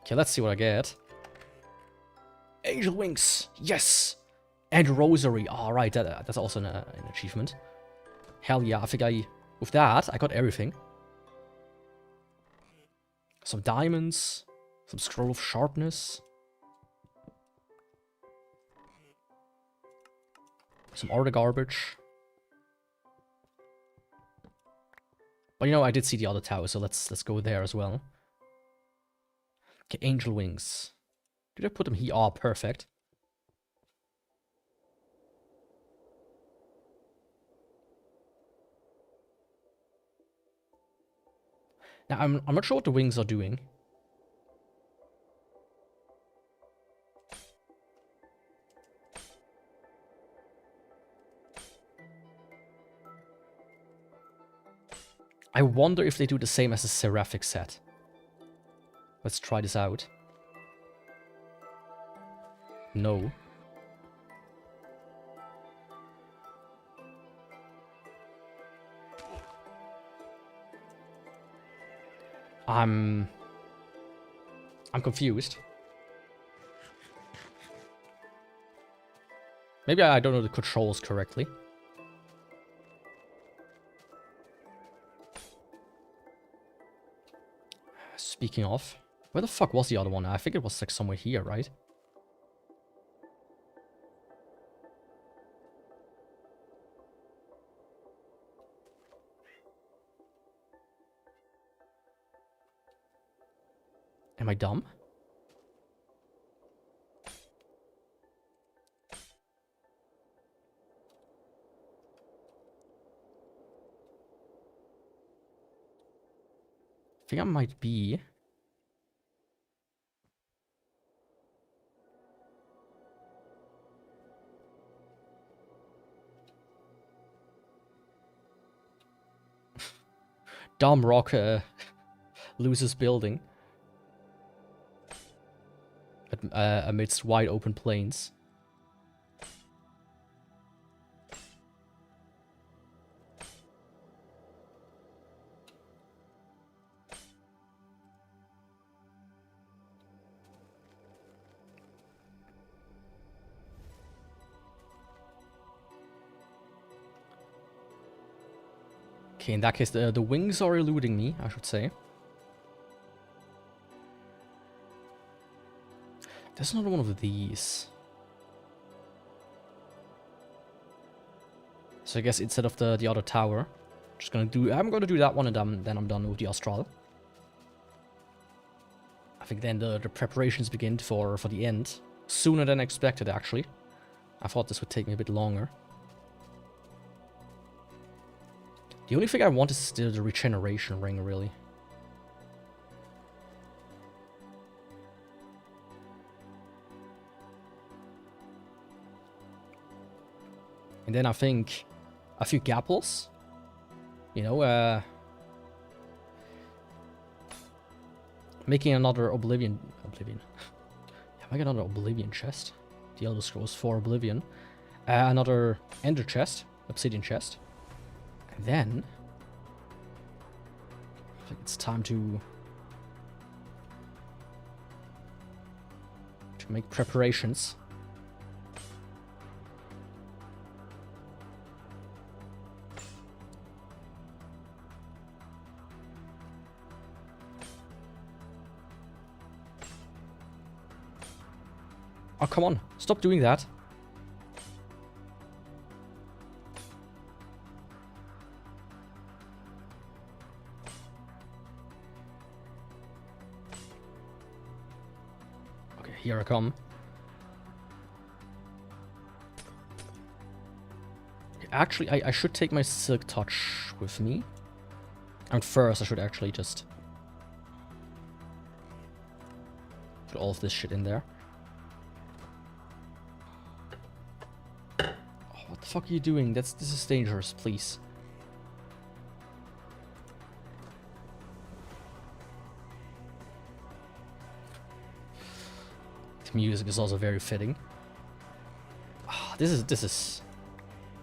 Okay, let's see what I get. Angel Wings! Yes! And Rosary. Alright, that's also an achievement. Hell yeah, I think with that, I got everything. Some diamonds. Some Scroll of Sharpness. some other garbage. But you know, I did see the other tower, so let's go there as well. Okay, angel wings. Did I put them here? Oh, perfect. Now, I'm not sure what the wings are doing. I wonder if they do the same as the Seraphic set. Let's try this out. No. I'm confused. Maybe I don't know the controls correctly. Speaking of, where the fuck was the other one? I think it was like somewhere here, right? Am I dumb? I think I might be. Dumb rock loses building amidst wide open plains. Okay, in that case, the wings are eluding me, I should say. There's another one of these. So I guess instead of the other tower, I'm gonna do that one, and then I'm done with the Astral. I think then the preparations begin for the end. Sooner than expected, actually. I thought this would take me a bit longer. The only thing I want is still the regeneration ring, really. And then I think a few gapples. You know, making another Oblivion. Yeah, make another Oblivion chest. The Elder Scrolls 4 Oblivion. Another Ender chest, Obsidian chest. And then I think it's time to make preparations. Oh, come on. Stop doing that. Okay, here I come. Okay, actually, I should take my Silk Touch with me. And first, I should actually just put all of this shit in there. What the fuck are you doing? This is dangerous, please. The music is also very fitting. Oh, this is...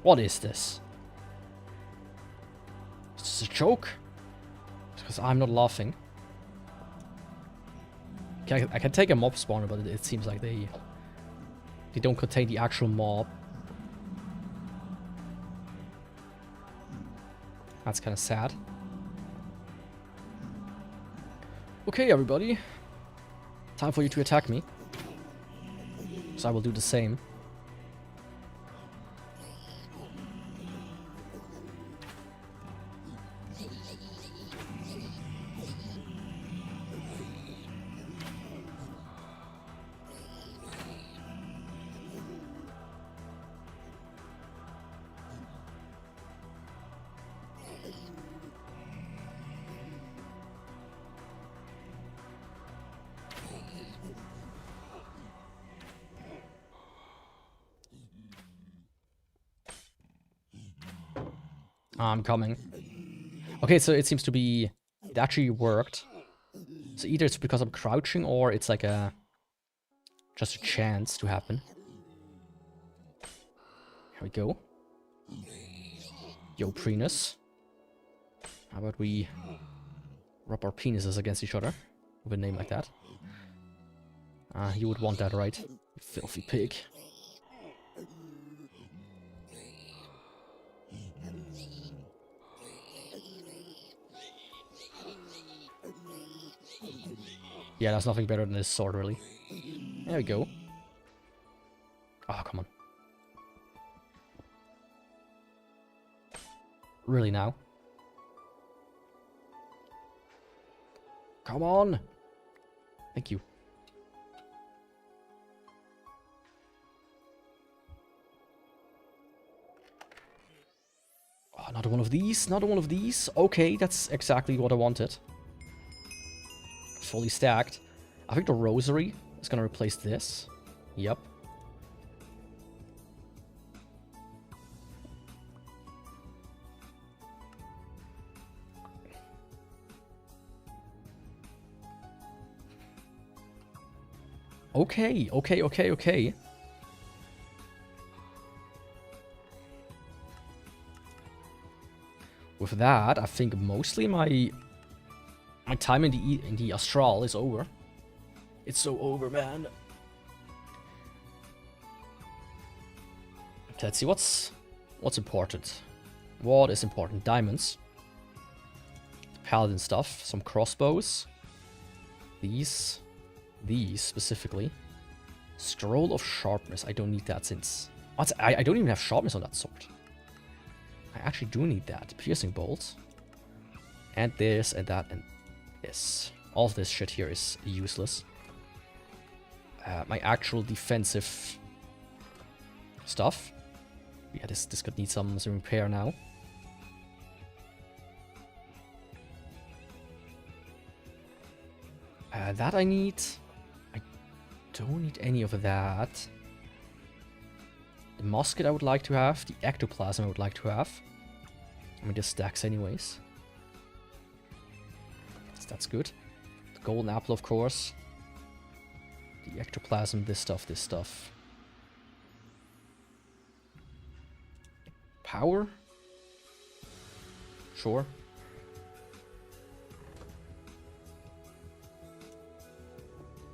What is this? Is this a joke? Because I'm not laughing. Okay, I can take a mob spawner, but it seems like they don't contain the actual mob. That's kind of sad. Okay, everybody. Time for you to attack me. So I will do the same. I'm coming. Okay, so it seems to be... It actually worked. So either it's because I'm crouching or it's like a... just a chance to happen. Here we go. Yo, Prenus. How about we rub our penises against each other with a name like that? You would want that, right? You filthy pig. Yeah, there's nothing better than this sword, really. There we go. Oh, come on. Really now? Come on! Thank you. Oh, another one of these, another one of these. Okay, that's exactly what I wanted. Fully stacked. I think the rosary is gonna replace this. Yep. Okay, okay, okay, okay. With that, I think mostly my time in the Astral is over. It's so over, man. Okay, let's see what's important. What is important? Diamonds. Paladin stuff. Some crossbows. These specifically. Scroll of Sharpness. I don't need that since... I don't even have Sharpness on that sword. I actually do need that. Piercing Bolt. And this, and that, and this. All of this shit here is useless. My actual defensive stuff. Yeah, this could need some repair now. That I need... I don't need any of that. The musket I would like to have. The ectoplasm I would like to have. I mean, this stacks anyways. So that's good. The golden apple, of course. The ectoplasm, this stuff. Power? Sure.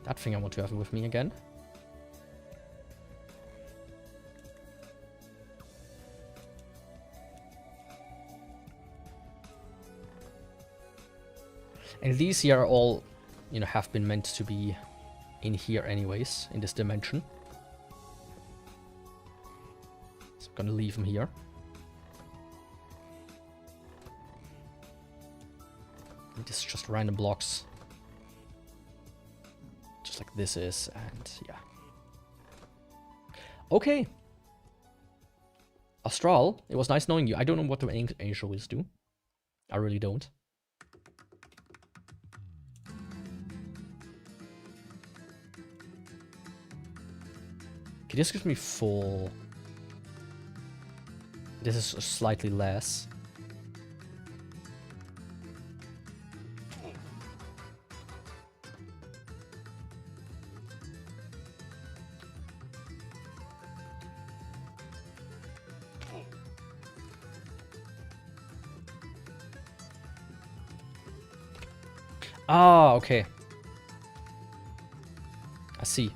That thing I want to have with me again. And these here are all, you know, have been meant to be in here anyways, in this dimension. So I'm gonna leave them here. And this is just random blocks. Just like this is, and yeah. Okay. Astral, it was nice knowing you. I don't know what the angel is do. I really don't. Okay, this gives me full. This is slightly less. Ah, okay. I see.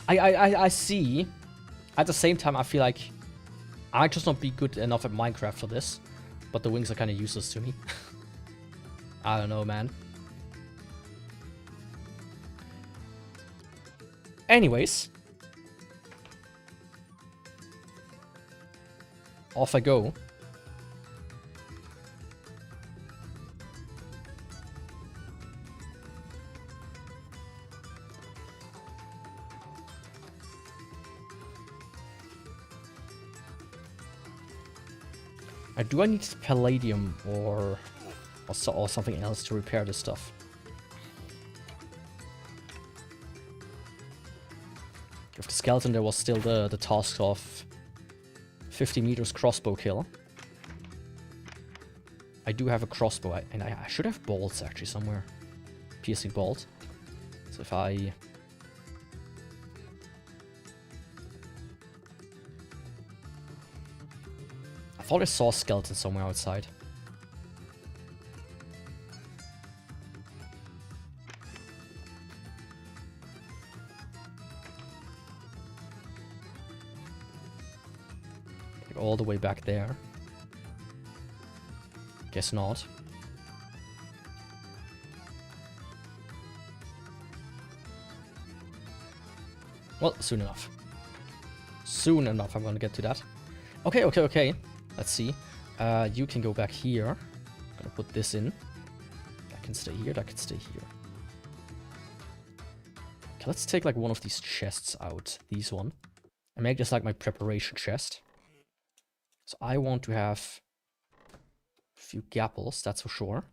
I see. At the same time, I feel like I might just not be good enough at Minecraft for this, but the wings are kind of useless to me. I don't know, man. Anyways. Off I go. Do I need palladium or something else to repair this stuff? With the skeleton, there was still the task of 50 meters crossbow kill. I do have a crossbow, and I should have bolts actually somewhere. Piercing bolt. So if I thought I saw a skeleton somewhere outside. Like all the way back there. Guess not. Well, soon enough. Soon enough, I'm gonna get to that. Okay. Let's see. You can go back here. I'm gonna put this in. That can stay here, that can stay here. Okay, let's take like one of these chests out. These one. And make this like my preparation chest. So I want to have a few gapples, that's for sure.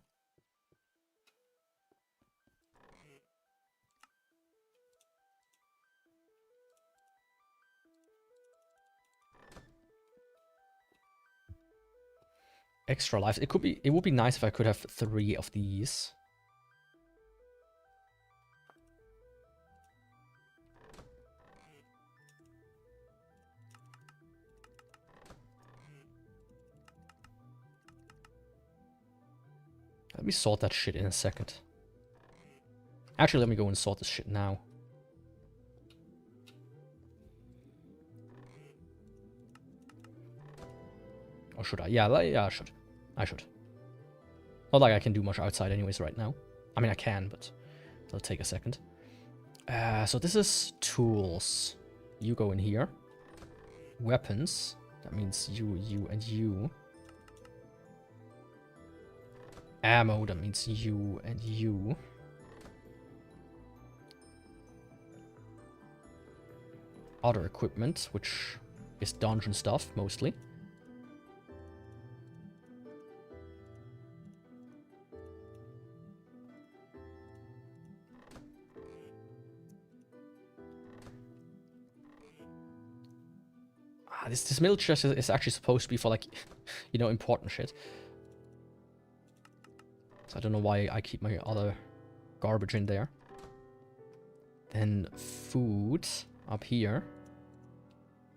Extra lives. It would be nice if I could have 3 of these. Let me sort that shit in a second. Actually, let me go and sort this shit now. Or should I? Yeah, I should. I should. Not like I can do much outside anyways right now. I mean, I can, but it'll take a second. So this is tools. You go in here. Weapons. That means you, and you. Ammo. That means you and you. Other equipment, which is dungeon stuff, mostly. This middle chest is actually supposed to be for, like, you know, important shit. So I don't know why I keep my other garbage in there. Then food up here.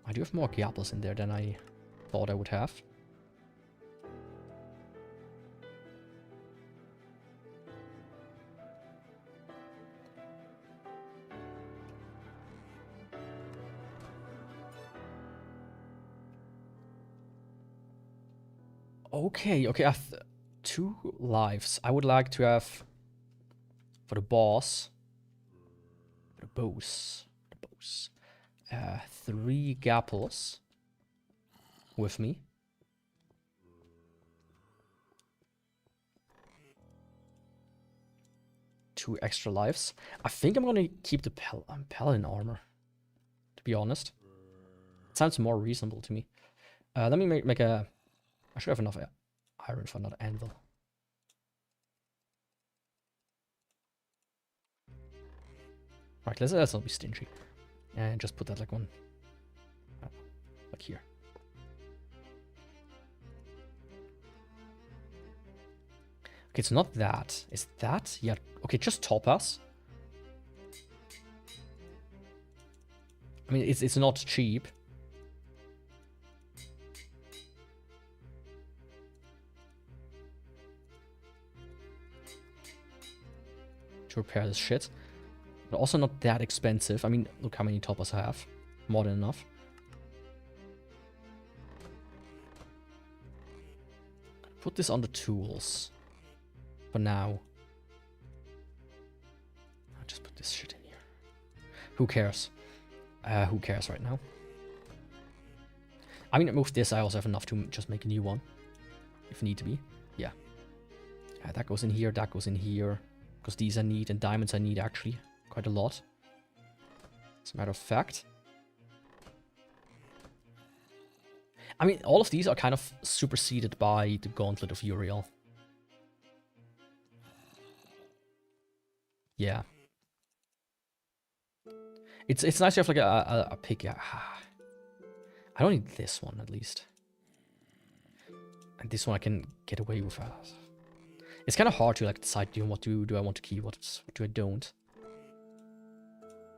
I do have more gapples in there than I thought I would have. Okay, I have 2 lives. I would like to have, for the boss, the boss, 3 gapples with me. Two extra lives. I think I'm gonna keep the paladin armor, to be honest. It sounds more reasonable to me. Let me make a... I should have enough iron for another anvil. Right, let's not be stingy. And just put that like one... like here. Okay, it's not that. Is that? Yeah. Okay, just topaz. I mean, it's not cheap. To repair this shit. But also not that expensive. I mean, look how many topaz I have. More than enough. Put this on the tools. For now. I'll just put this shit in here. Who cares? Who cares right now? I mean, I moved this. I also have enough to just make a new one. If need to be. Yeah. That goes in here. That goes in here. Because these I need. And diamonds I need, actually. Quite a lot. As a matter of fact. I mean, all of these are kind of superseded by the Gauntlet of Uriel. Yeah. It's nice to have like a pick. Yeah. I don't need this one, at least. And this one I can get away with. It's kind of hard to like decide, what do I want to keep, what do I don't.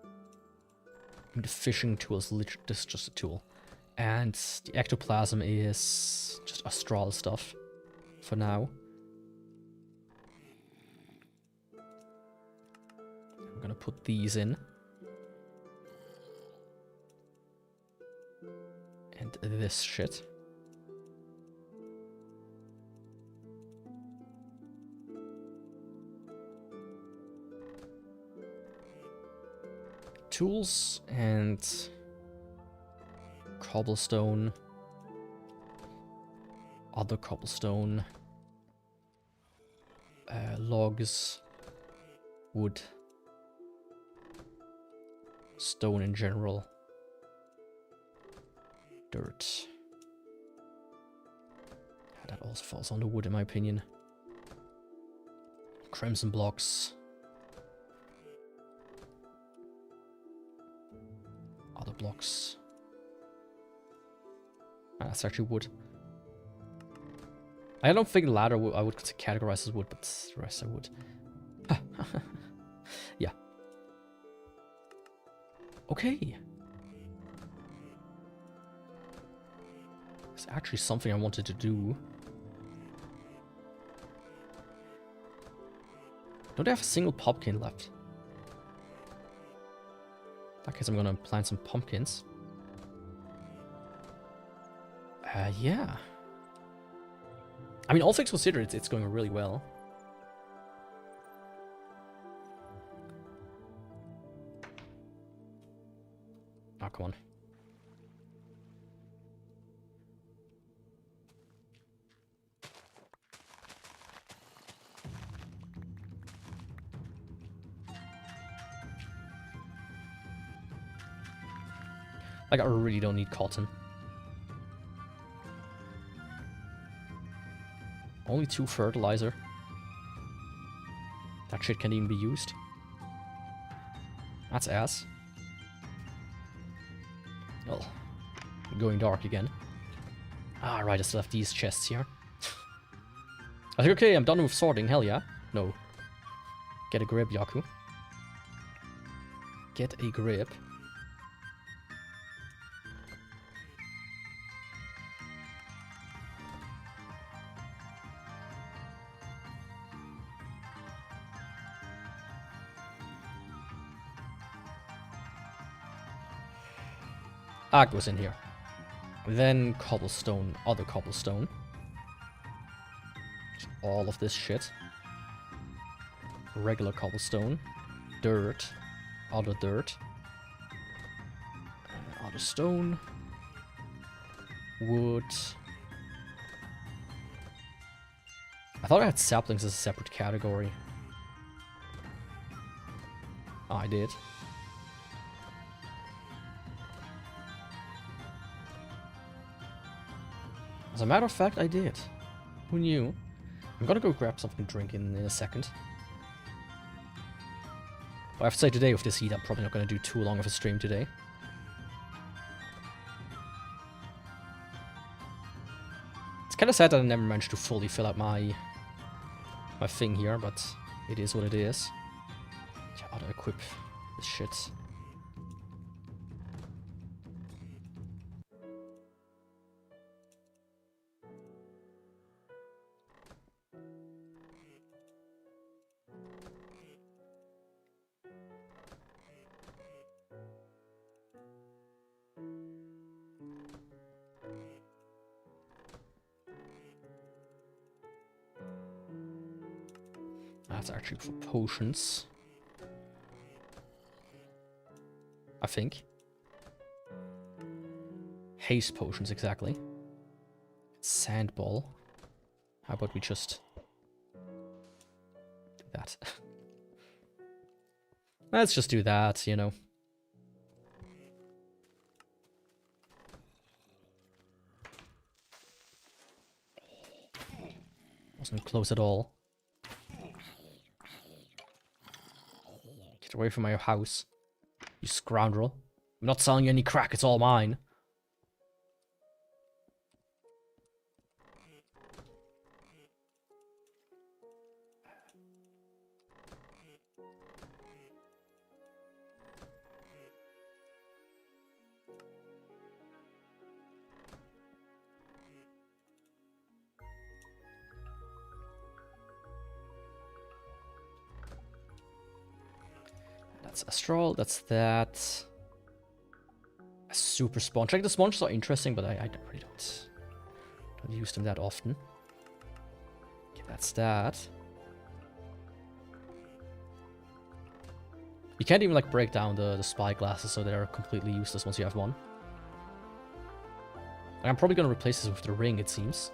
I mean, the fishing tool is literally just a tool. And the ectoplasm is just astral stuff for now. I'm gonna put these in. And this shit. Tools and cobblestone, other cobblestone, logs, wood, stone in general, dirt. That also falls under wood in my opinion. Crimson blocks. Other blocks. That's actually wood. I don't think the ladder I would categorize as wood, but the rest I would. Yeah. Okay. It's actually something I wanted to do. Don't I have a single pumpkin left? In that case, I'm gonna plant some pumpkins. Yeah. I mean, all things considered, it's going really well. Oh, come on. Like, I really don't need cotton. Only 2 fertilizer. That shit can't even be used. That's ass. Well, going dark again. Ah, right, I still have these chests here. I think, okay, I'm done with sorting, hell yeah. No. Get a grip, Yaku. Get a grip. Goes in here. Then cobblestone, other cobblestone. Just all of this shit. Regular cobblestone. Dirt. Other dirt. Other stone. Wood. I thought I had saplings as a separate category. Oh, I did. As a matter of fact, I did. Who knew? I'm gonna go grab something to drink in a second. But I have to say, today with this heat, I'm probably not gonna do too long of a stream today. It's kind of sad that I never managed to fully fill out my thing here, but it is what it is. Yeah, I ought to equip this shit. That's actually for potions. I think. Haste potions, exactly. Sandball. How about we just do that? Let's just do that, you know. Wasn't close at all. Get away from my house, you scoundrel. I'm not selling you any crack, it's all mine. That's Astral, that's that. A super sponge. Like, the sponges are interesting, but I really don't use them that often. Okay, that's that. You can't even like break down the spy glasses, so they're completely useless once you have one. Like, I'm probably gonna replace this with the ring, it seems.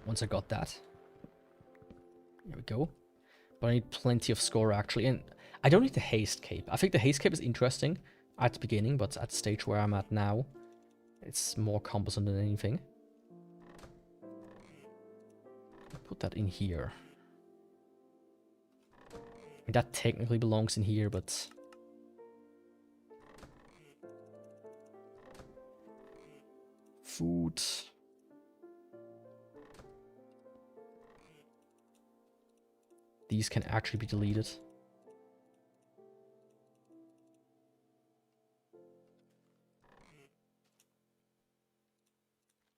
Once I got that. There we go. But I need plenty of score, actually. And I don't need the haste cape. I think the haste cape is interesting at the beginning, but at the stage where I'm at now, it's more cumbersome than anything. Put that in here. I mean, that technically belongs in here, but... Food... These can actually be deleted.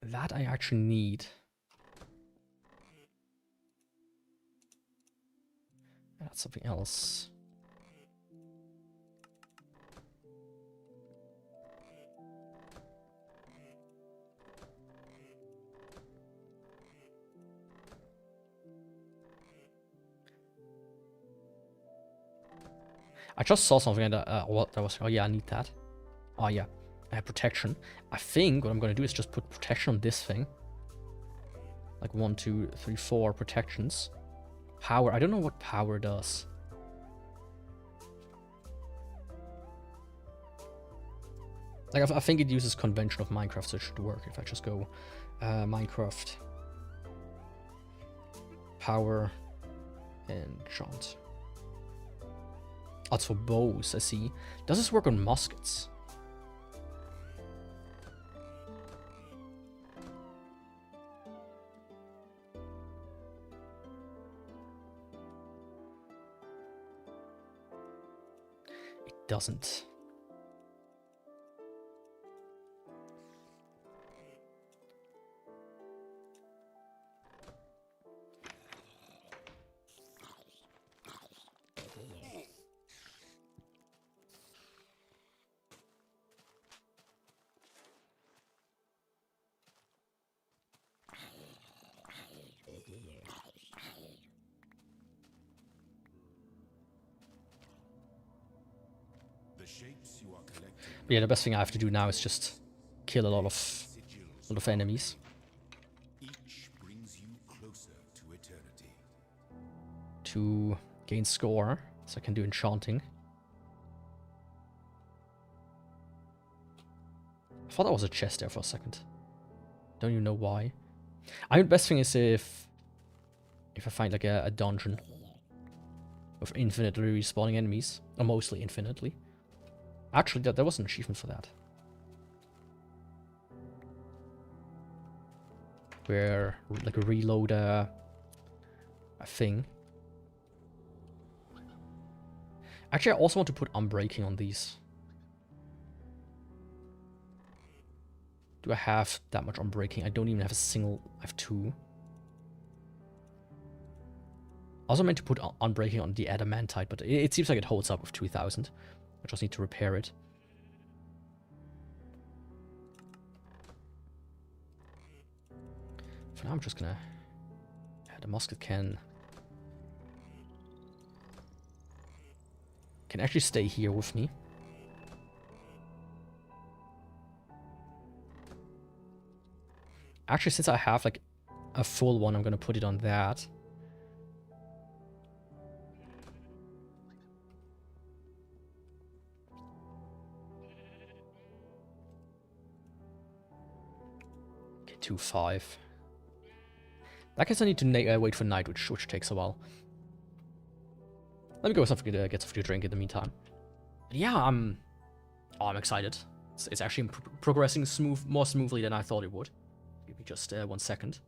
That I actually need. That's something else. I just saw something that, what that was, oh yeah, I need that. Oh yeah, I have protection. I think what I'm gonna do is just put protection on this thing. Like 1, 2, 3, 4 protections. Power, I don't know what power does. Like, I think it uses convention of Minecraft, so it should work if I just go Minecraft power enchant. Oh, it's for bows, I see. Does this work on muskets? It doesn't. But yeah, the best thing I have to do now is just kill a lot of enemies. Each brings you closer to eternity. To gain score, so I can do enchanting. I thought that was a chest there for a second. Don't even know why. I mean, the best thing is if I find like a dungeon with infinitely respawning enemies, or mostly infinitely. Actually, there was an achievement for that. Where, like, reload a thing. Actually, I also want to put unbreaking on these. Do I have that much unbreaking? I don't even have a single... I have 2. I also meant to put unbreaking on the adamantite, but it seems like it holds up with 2000. I just need to repair it. For now, I'm just gonna... Yeah, the musket can actually stay here with me. Actually, since I have like a full one, I'm gonna put it on that. Okay, 2, 5. I guess I need to wait for night, which takes a while. Let me go get something to drink in the meantime. Yeah, I'm excited. It's actually progressing more smoothly than I thought it would. Give me just 1 second.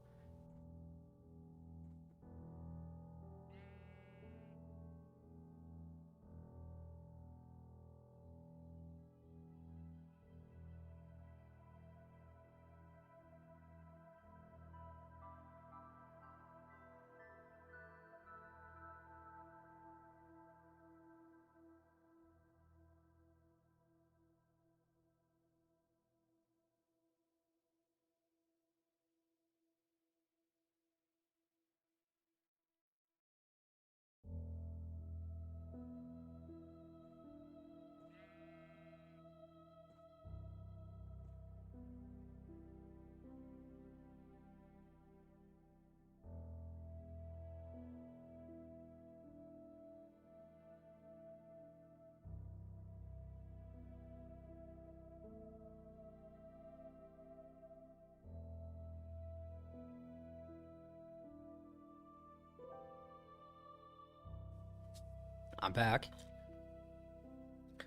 I'm back.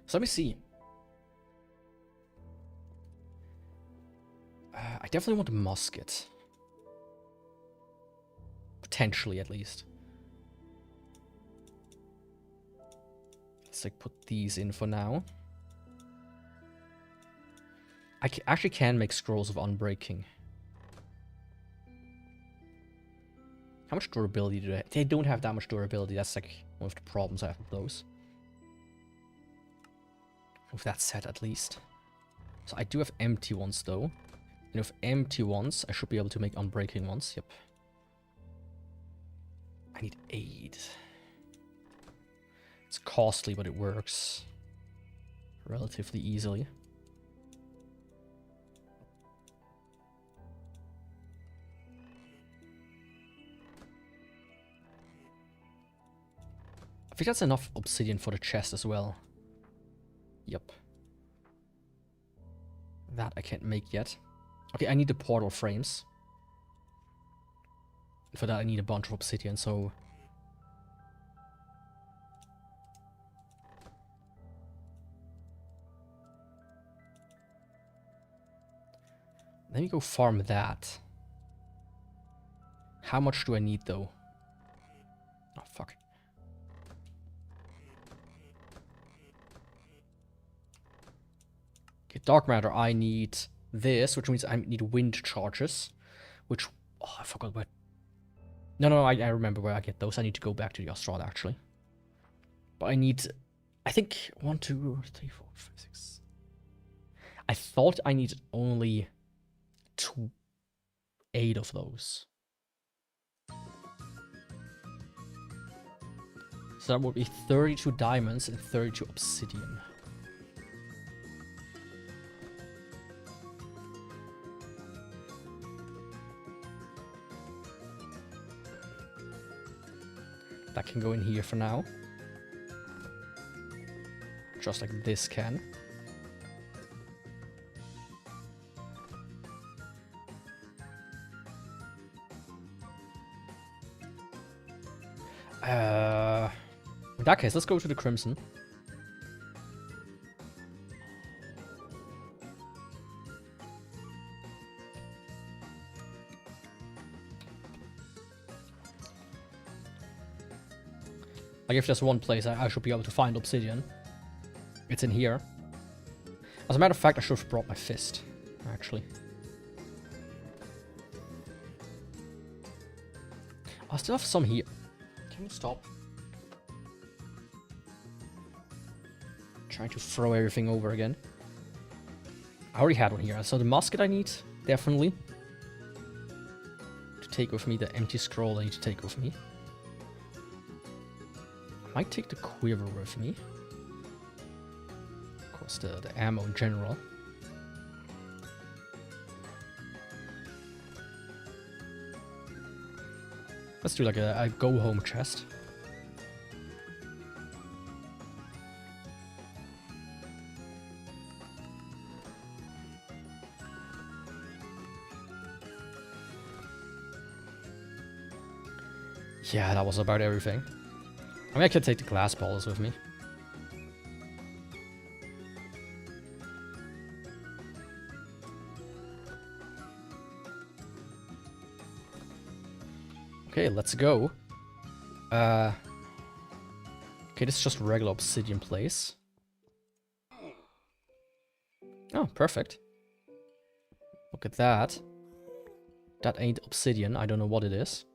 So let me see. I definitely want a musket. Potentially, at least. Let's like put these in for now. I actually can make scrolls of unbreaking. How much durability do they have? They don't have that much durability. That's like one of the problems I have with those. With that set, at least. So I do have empty ones, though. And with empty ones, I should be able to make unbreaking ones. Yep. I need aid. It's costly, but it works relatively easily. I think that's enough obsidian for the chest as well. Yep. That I can't make yet. Okay, I need the portal frames. For that I need a bunch of obsidian, so... Let me go farm that. How much do I need, though? Oh, fuck. Okay, dark matter, I need this, which means I need wind charges. Which... Oh, I forgot what... No, I remember where I get those. I need to go back to the Astrad, actually. But I need... I think 1, 2, 3, 4, 5, 6... I thought I needed only 8 of those. So that would be 32 diamonds and 32 obsidian. That can go in here for now. Just like this can. In that case, let's go to the Crimson. Like, if there's one place I should be able to find obsidian, it's in here. As a matter of fact, I should have brought my fist, actually. I still have some here. Can you stop? Trying to throw everything over again. I already had one here. So the musket I need, definitely. To take with me, the empty scroll I need to take with me. I might take the quiver with me. Of course, the ammo in general. Let's do like a go-home chest. Yeah, that was about everything. I mean, I could take the glass balls with me. Okay, let's go. Okay, this is just regular obsidian place. Oh, perfect. Look at that. That ain't obsidian. I don't know what it is.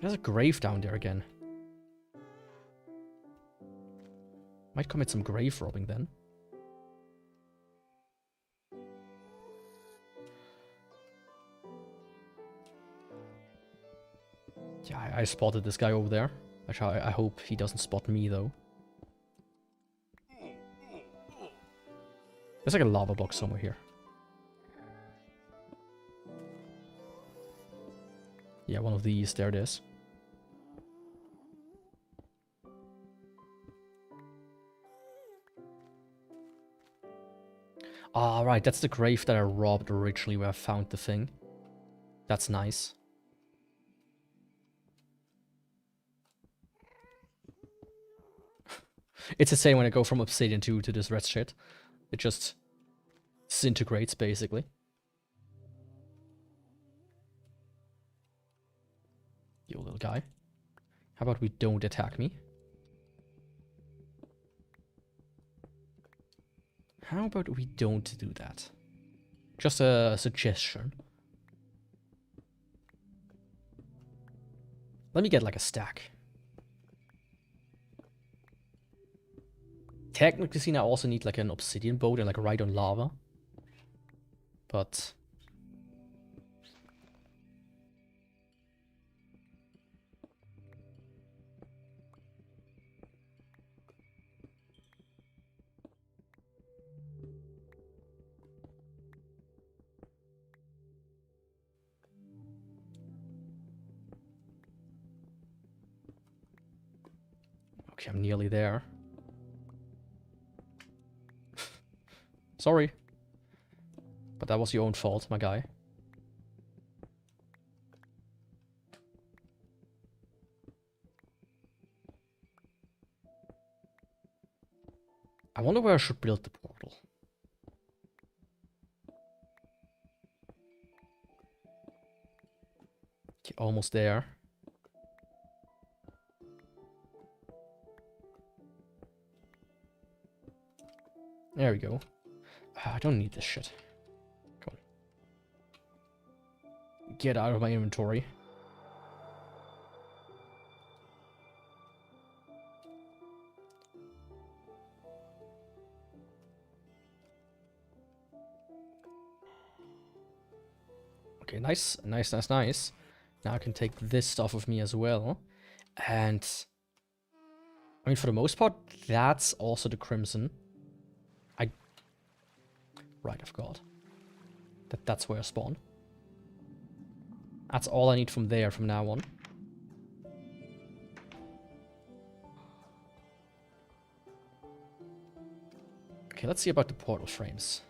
There's a grave down there again. Might commit some grave robbing then. Yeah, I spotted this guy over there. Actually, I hope he doesn't spot me, though. There's like a lava block somewhere here. Yeah, one of these. There it is. Ah, right. That's the grave that I robbed originally where I found the thing. That's nice. It's the same when I go from Obsidian 2 to this red shit. It just disintegrates, basically. You little guy. How about we don't attack me? How about we don't do that? Just a suggestion. Let me get like a stack. Technically seen, I also need like an obsidian boat and like ride on lava. But... okay, I'm nearly there. Sorry. But that was your own fault, my guy. I wonder where I should build the portal. Okay, almost there. There we go. I don't need this shit. Come on. Get out of my inventory. Okay, nice, nice, nice, nice. Now I can take this stuff with me as well. And... I mean, for the most part, that's also the crimson. Right, I forgot. That's where I spawn. That's all I need from there from now on. Okay, let's see about the portal frames.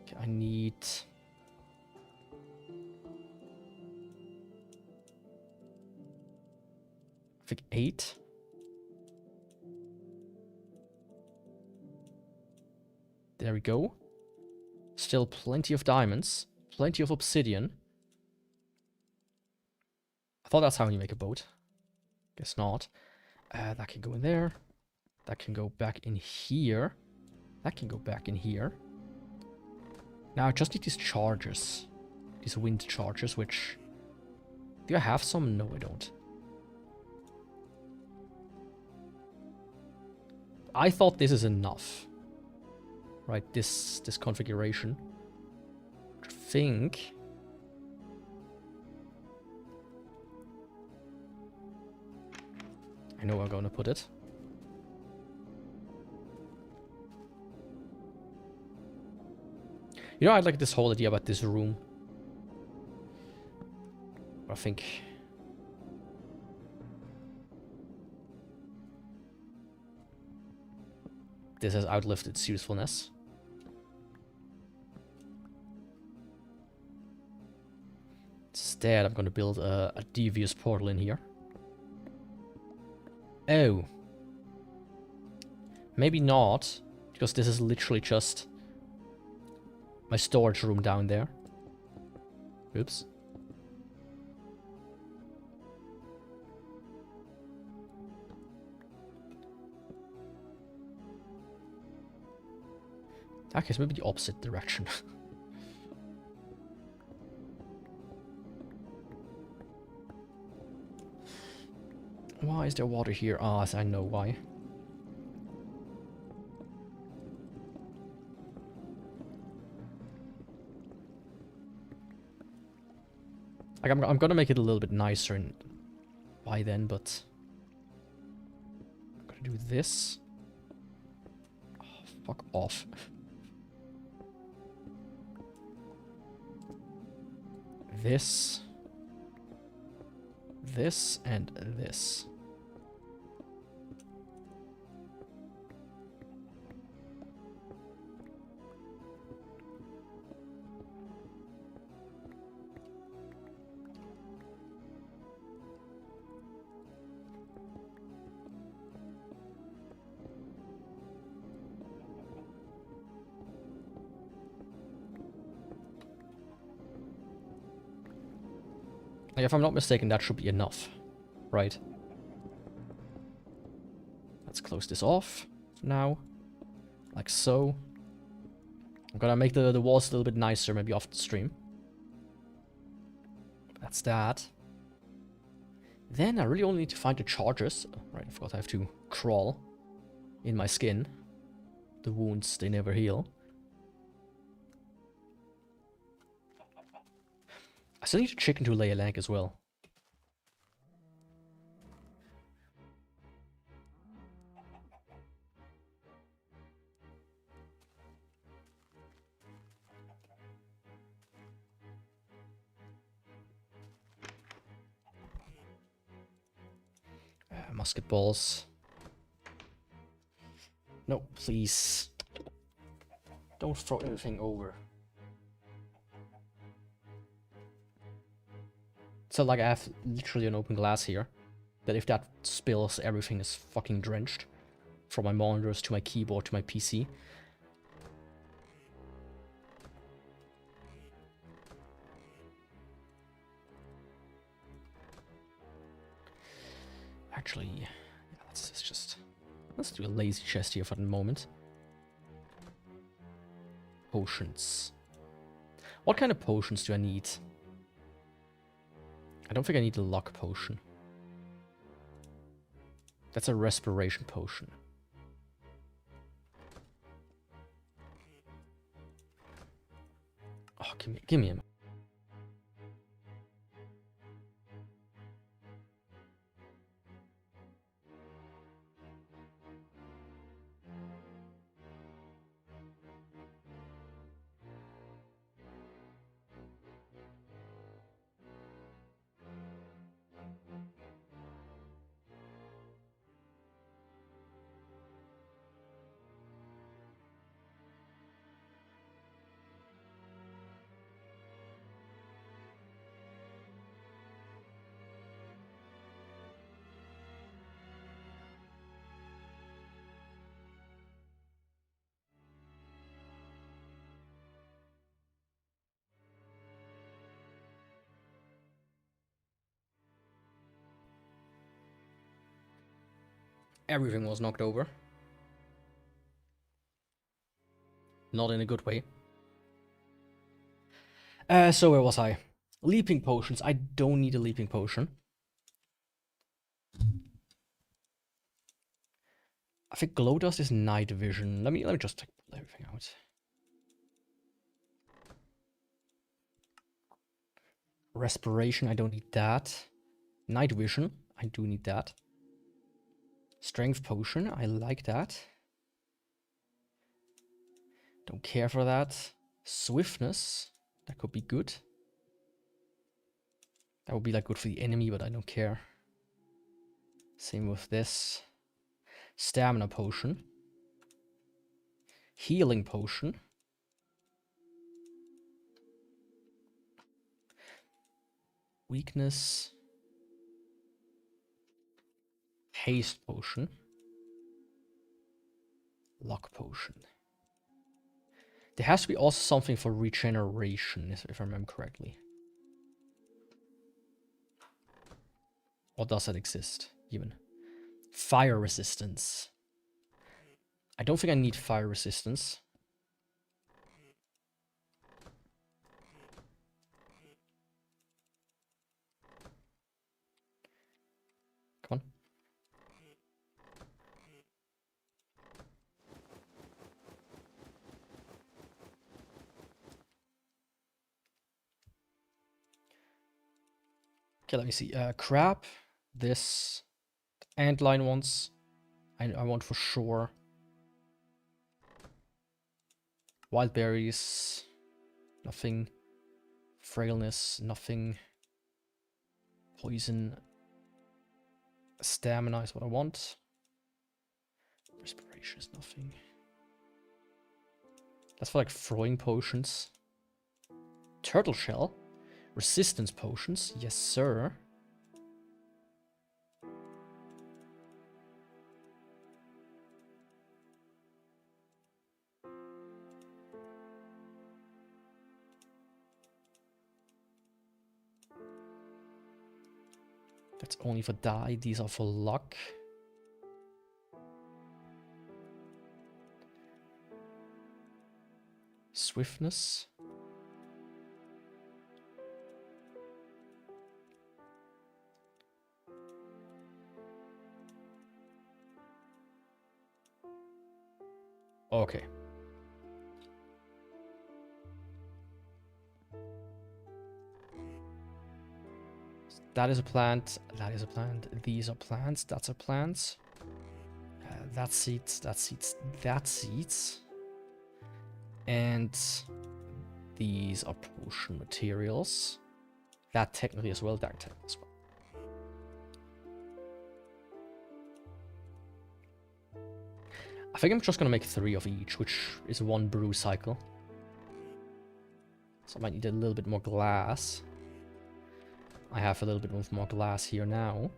Okay, I need... I think 8. There we go. Still plenty of diamonds. Plenty of obsidian. I thought that's how you make a boat. Guess not. That can go in there. That can go back in here. That can go back in here. Now I just need these chargers. These wind chargers, which... Do I have some? No, I don't. I thought this is enough. Right, this configuration. I think... I know where I'm going to put it. You know, I like this whole idea about this room. I think this has outlived its usefulness. Instead, I'm gonna build a devious portal in here. Oh. Maybe not, because this is literally just my storage room down there. Oops. Okay, so maybe the opposite direction. Why is there water here? Ah, I know why. Like, I'm gonna make it a little bit nicer and by then, but I'm gonna do this. Oh, fuck off. This, and this. Like, if I'm not mistaken, that should be enough, right? Let's close this off now, like so. I'm gonna make the walls a little bit nicer, maybe off the stream. That's that. Then I really only need to find the charges. Right, I forgot I have to crawl in my skin. The wounds, they never heal. I still need a chicken to lay a leg as well. Musket balls. No, please. Don't throw anything over. So like I have literally an open glass here. That if that spills, everything is fucking drenched. From my monitors to my keyboard to my PC. Actually, yeah, let's do a lazy chest here for the moment. Potions. What kind of potions do I need? I don't think I need a luck potion. That's a respiration potion. Oh, give me him. Everything was knocked over. Not in a good way. So where was I? Leaping potions. I don't need a leaping potion. I think glow dust is night vision. Let me just take everything out. Respiration, I don't need that. Night vision, I do need that. Strength potion, I like that. Don't care for that. Swiftness, that could be good. That would be like good for the enemy, but I don't care. Same with this. Stamina potion. Healing potion. Weakness. Haste potion. Luck potion. There has to be also something for regeneration, if I remember correctly. Or does that exist, even? Fire resistance. I don't think I need fire resistance. Come on. Okay, let me see. Crab. This. Antline ones. I want for sure. Wild berries. Nothing. Frailness. Nothing. Poison. Stamina is what I want. Respiration is nothing. That's for like throwing potions. Turtle shell. Resistance potions. Yes, sir. That's only for die. These are for luck. Swiftness. Okay. That is a plant. That is a plant. These are plants. That's a plant. That's seeds. That's seeds. That's seeds. And these are potion materials. That technically as well. That technically as well. I think I'm just gonna make 3 of each, which is 1 brew cycle. So I might need a little bit more glass. I have a little bit more glass here now.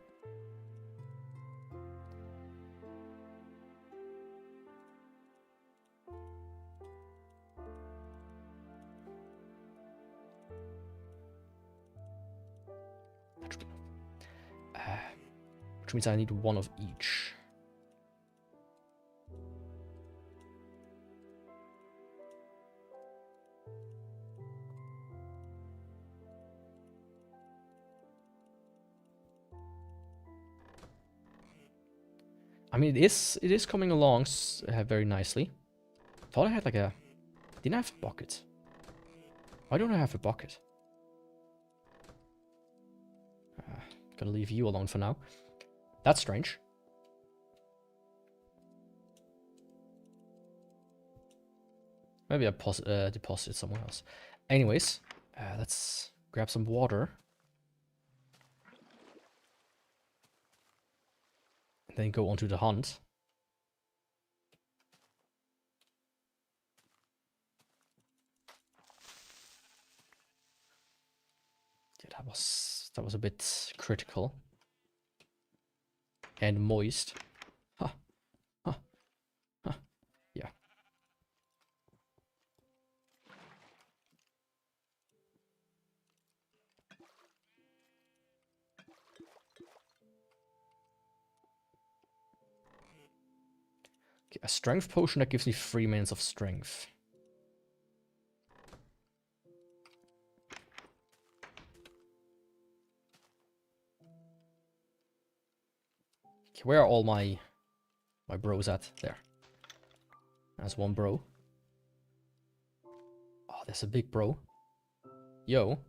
Which means I need 1 of each. I mean, it is coming along very nicely. Thought I had like a... Didn't I have a bucket? Why don't I have a bucket? Gonna leave you alone for now. That's strange. Maybe I deposited somewhere else. Anyways, let's grab some water. And then go on to the hunt. Yeah, that was a bit critical. And moist. Huh. Huh. Huh. Yeah. Okay, a strength potion that gives me 3 minutes of strength. Okay, where are all my bros at? There. There's 1 bro. Oh, there's a big bro. Yo.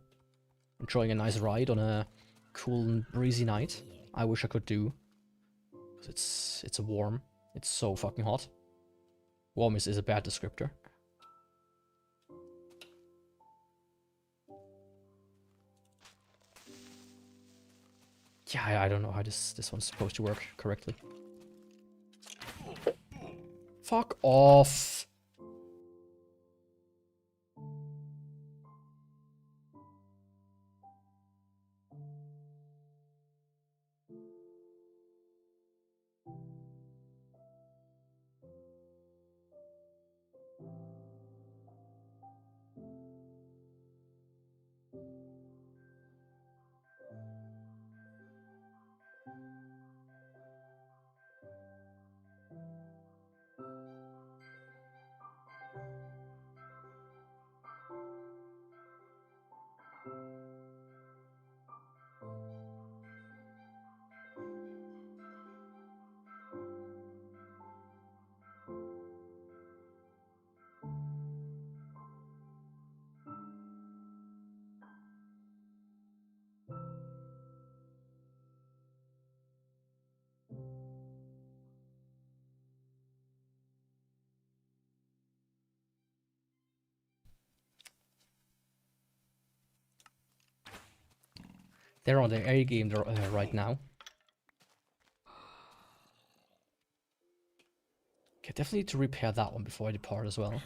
Enjoying a nice ride on a cool and breezy night. I wish I could do. Because it's warm. It's so fucking hot. Warm is a bad descriptor. Yeah, I don't know how this one's supposed to work correctly. Fuck off. They're on their A game right now. Okay, definitely need to repair that one before I depart as well.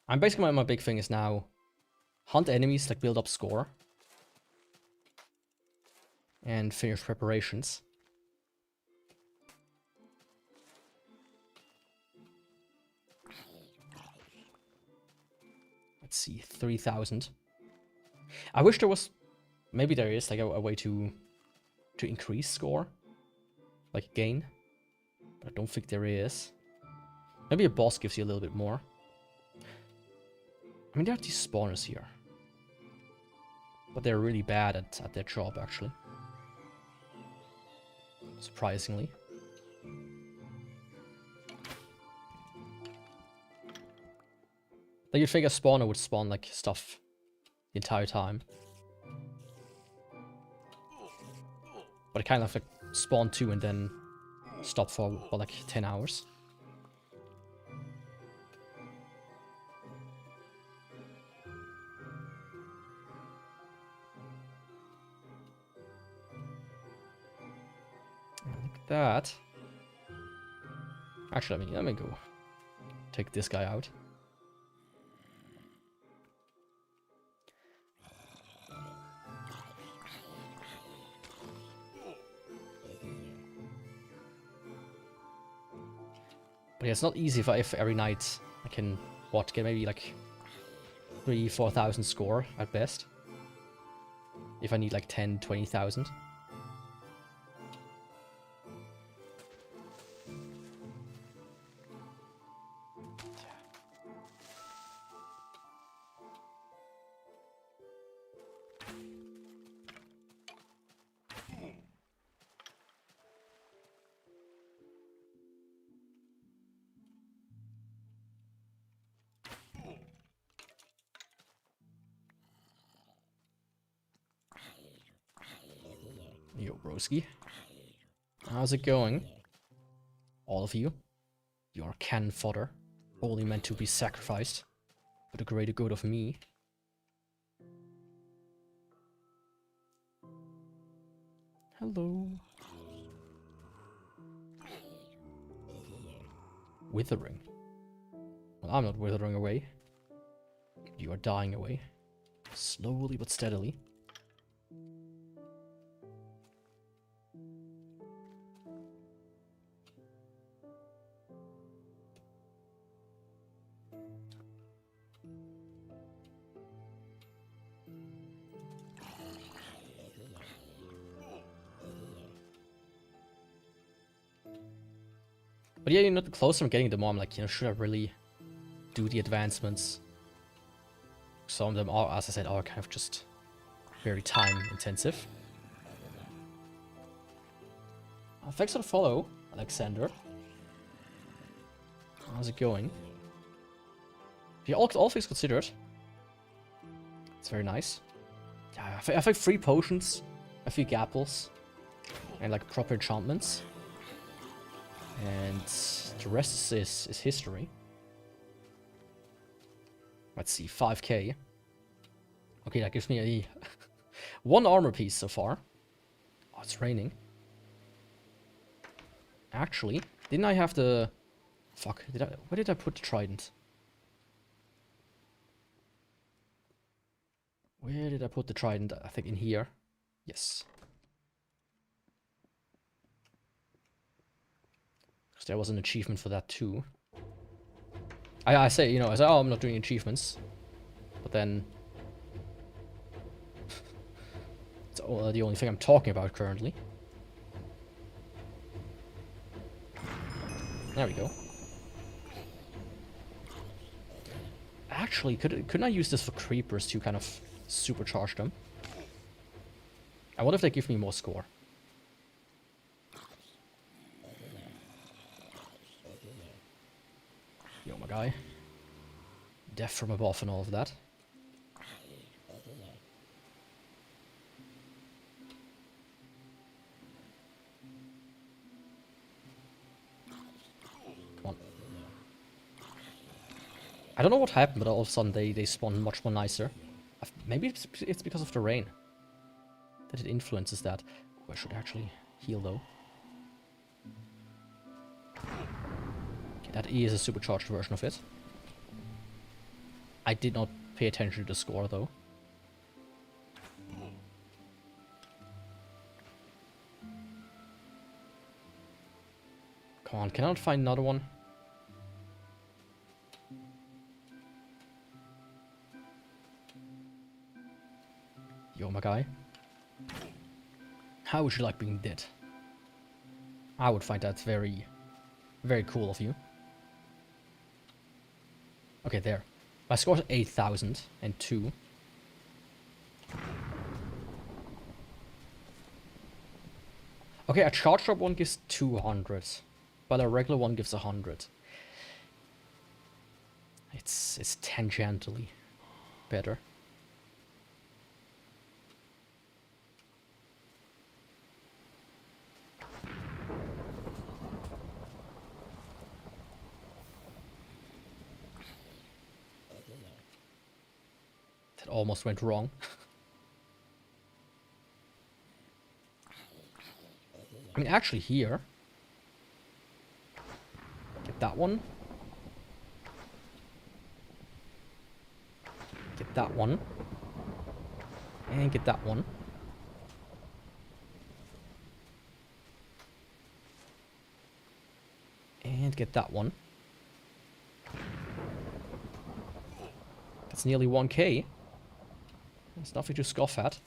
I'm basically my big thing is now hunt enemies, like build up score. And finish preparations. Let's see, 3,000. I wish there was, maybe there is like a way to increase score, like gain, but I don't think there is. Maybe a boss gives you a little bit more. I mean, there are these spawners here, but they're really bad at their job, actually. Surprisingly. Like, you'd think a spawner would spawn, like, stuff the entire time. But it kind of, like, spawn 2 and then stop for, like, 10 hours. Like that. Actually, let me go take this guy out. But yeah, it's not easy if every night I can, get maybe like 3,000-4,000 score at best. If I need like 10,000-20,000. Yo, broski. How's it going? All of you. You're cannon fodder. Only meant to be sacrificed. For the greater good of me. Hello. Withering. Well, I'm not withering away. You are dying away. Slowly but steadily. But yeah, the closer I'm getting, the more I'm like, should I really do the advancements? Some of them are, as I said, are kind of just very time intensive. Thanks for the follow, Alexander. How's it going? Yeah, all things considered, it's very nice. Yeah, I think 3 potions, a few apples, and like proper enchantments. And the rest is history. Let's see, 5k. Okay, that gives me a 1 armor piece so far. Oh, it's raining. Actually, didn't I have the... Fuck, where did I put the trident? Where did I put the trident? I think in here. Yes. Because there was an achievement for that too. I say, I say, oh, I'm not doing achievements. But then... it's the only thing I'm talking about currently. There we go. Actually, couldn't I use this for creepers to kind of supercharge them? And what if they give me more score? Yo, my guy. Death from above and all of that. Come on. I don't know what happened, but all of a sudden they spawn much more nicer. Maybe it's because of the rain. that it influences that. Oh, I should actually heal though. Okay, that E is a supercharged version of it. I did not pay attention to the score though. Come on, can I not find another one? Yo, my guy. How would you like being dead? I would find that very, very cool of you. Okay, there. My score is 8,002. Okay, a charged up one gives 200, but a regular one gives 100. It's tangentially better. That almost went wrong. I mean, actually here. Get that one. Get that one. And get that one. And get that one. That's nearly 1k. There's nothing to scoff at.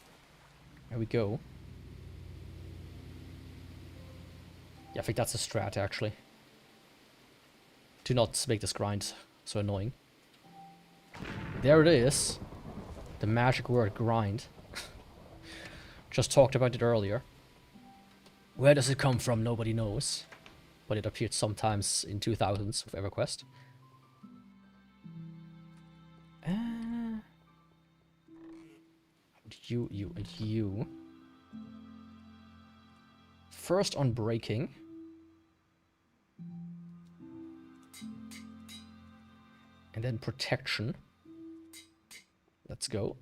There we go. Yeah, I think that's a strat, actually. Do not make this grind so annoying. There it is. The magic word grind. Just talked about it earlier. Where does it come from? Nobody knows. But it appeared sometimes in 2000s with EverQuest. You, and you. First on breaking. And then protection. Let's go.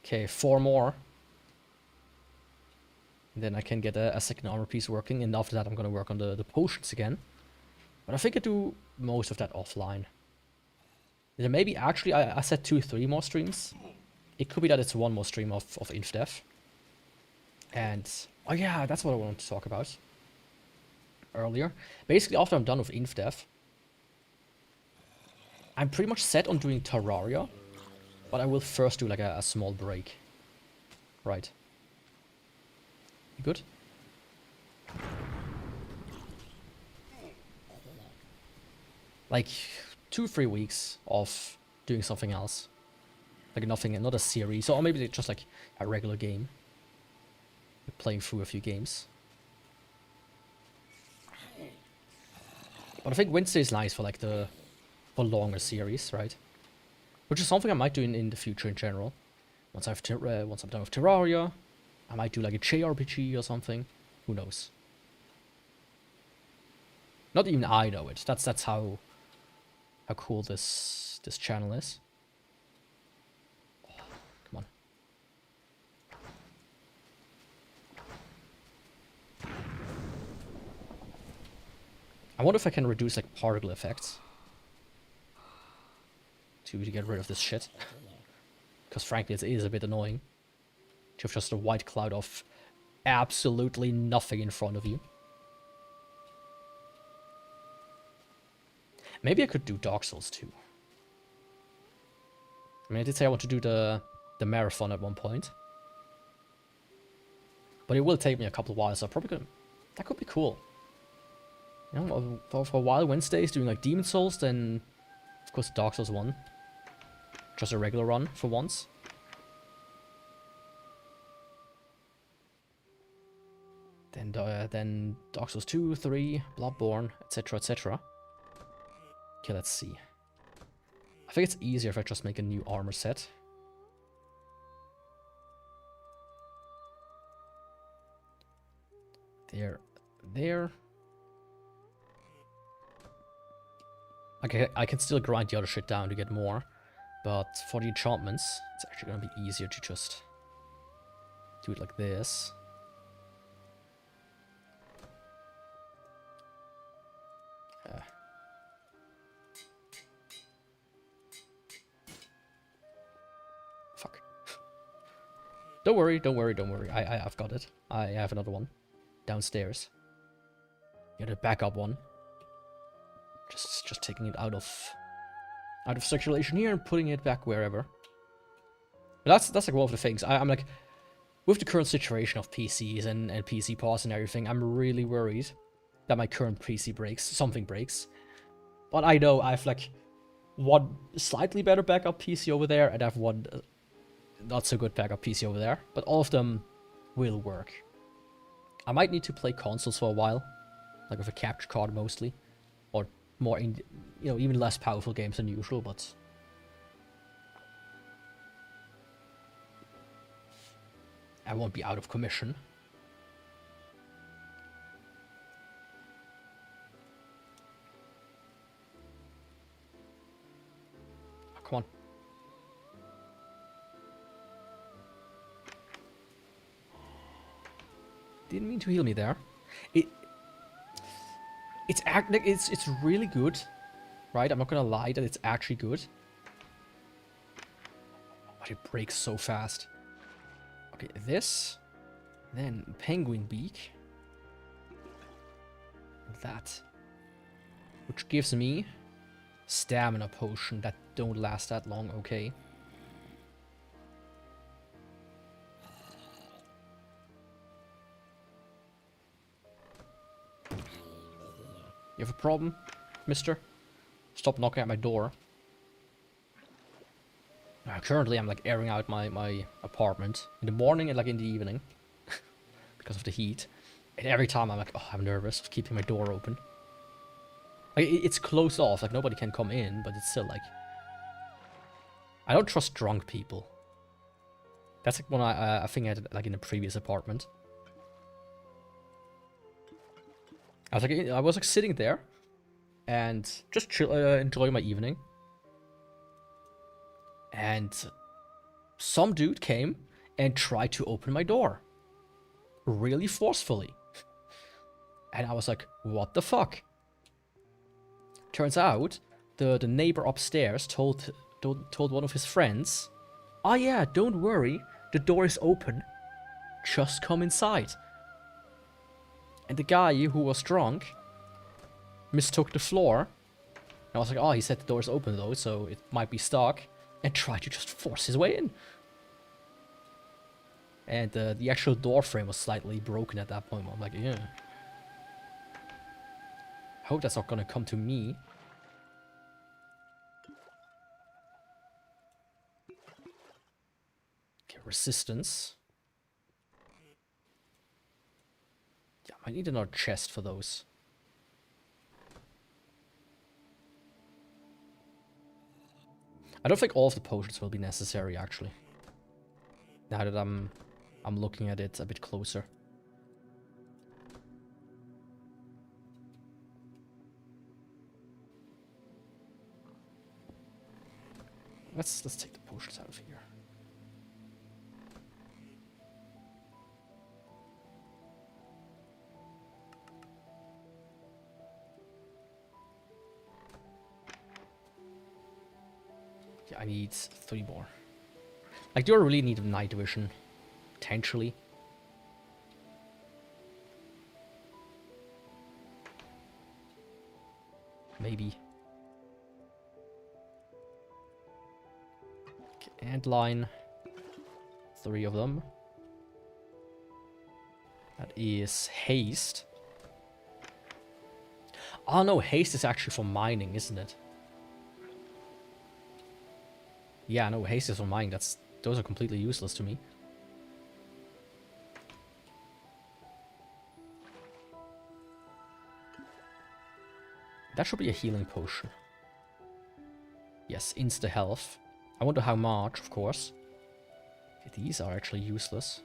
Okay, 4 more. And then I can get a second armor piece working, and after that I'm gonna work on the potions again. But I think I do most of that offline. Then maybe actually I said 2-3 more streams. It could be that it's 1 more stream of INFDEV. And oh yeah, that's what I wanted to talk about earlier. Basically, after I'm done with INFDEV, I'm pretty much set on doing Terraria, but I will first do like a small break. Right. You good? Like 2-3 weeks of doing something else. Like nothing, not a series, or maybe just like a regular game. Playing through a few games. But I think Wednesday is nice for like the longer series, right? Which is something I might do in the future in general. Once I'm done with Terraria, I might do like a JRPG or something. Who knows? Not even I know it. That's how cool this channel is. Oh, come on. I wonder if I can reduce like particle effects to get rid of this shit. Because frankly, it is a bit annoying to have just a white cloud of absolutely nothing in front of you. Maybe I could do Dark Souls 2. I mean, I did say I want to do the marathon at one point. But it will take me a couple of whiles, so probably could... That could be cool. You know, for a while, Wednesdays doing like Demon Souls, then of course Dark Souls 1. Just a regular run for once. Then Dark Souls 2, 3, Bloodborne, etc, etc. Okay, let's see. I think it's easier if I just make a new armor set. There. I can still grind the other shit down to get more, but for the enchantments, it's actually gonna be easier to just do it like this. Fuck. Don't worry, don't worry, don't worry. I've got it. I have another one downstairs. Yeah, the backup one. Just taking it out of circulation here and putting it back wherever. But that's like one of the things. I'm like, with the current situation of PCs and PC pause and everything, I'm really worried that my current PC breaks, something breaks. But I know I've like one slightly better backup PC over there, and I have one not so good backup PC over there. But all of them will work. I might need to play consoles for a while, like with a capture card mostly, or more in, you know, even less powerful games than usual, but I won't be out of commission. Oh, come on. Didn't mean to heal me there. It's really good, right? I'm not gonna lie that it's actually good. But it breaks so fast. Okay, this, then penguin beak, and that, which gives me stamina potion that don't last that long. Okay. You have a problem, mister? Stop knocking at my door. Currently, I'm like airing out my apartment in the morning and like in the evening because of the heat. And every time I'm like, oh, I'm nervous of keeping my door open. Like, it's closed off, like nobody can come in, but it's still like, I don't trust drunk people. That's like one I think I had like in a previous apartment. I was like sitting there and just chill, enjoying my evening. And some dude came and tried to open my door. Really forcefully. And I was like, what the fuck? Turns out, the neighbor upstairs told one of his friends, oh yeah, don't worry, the door is open. Just come inside. And the guy who was drunk mistook the floor. And I was like, oh, he said the door is open though, so it might be stuck. And tried to just force his way in. And the actual door frame was slightly broken at that point. I'm like, yeah. I hope that's not gonna come to me. Okay, resistance. Yeah, I need another chest for those. I don't think all of the potions will be necessary, actually. Now that I'm looking at it a bit closer. Let's take the potions out of here. Yeah, I need 3 more. Like, do I really need night vision? Potentially. Maybe. Okay, antline. 3 of them. That is haste. Oh no, haste is actually for mining, isn't it? Yeah, no, haste is for mining. Those are completely useless to me. That should be a healing potion. Yes, insta health. I wonder how much, of course. Okay, these are actually useless.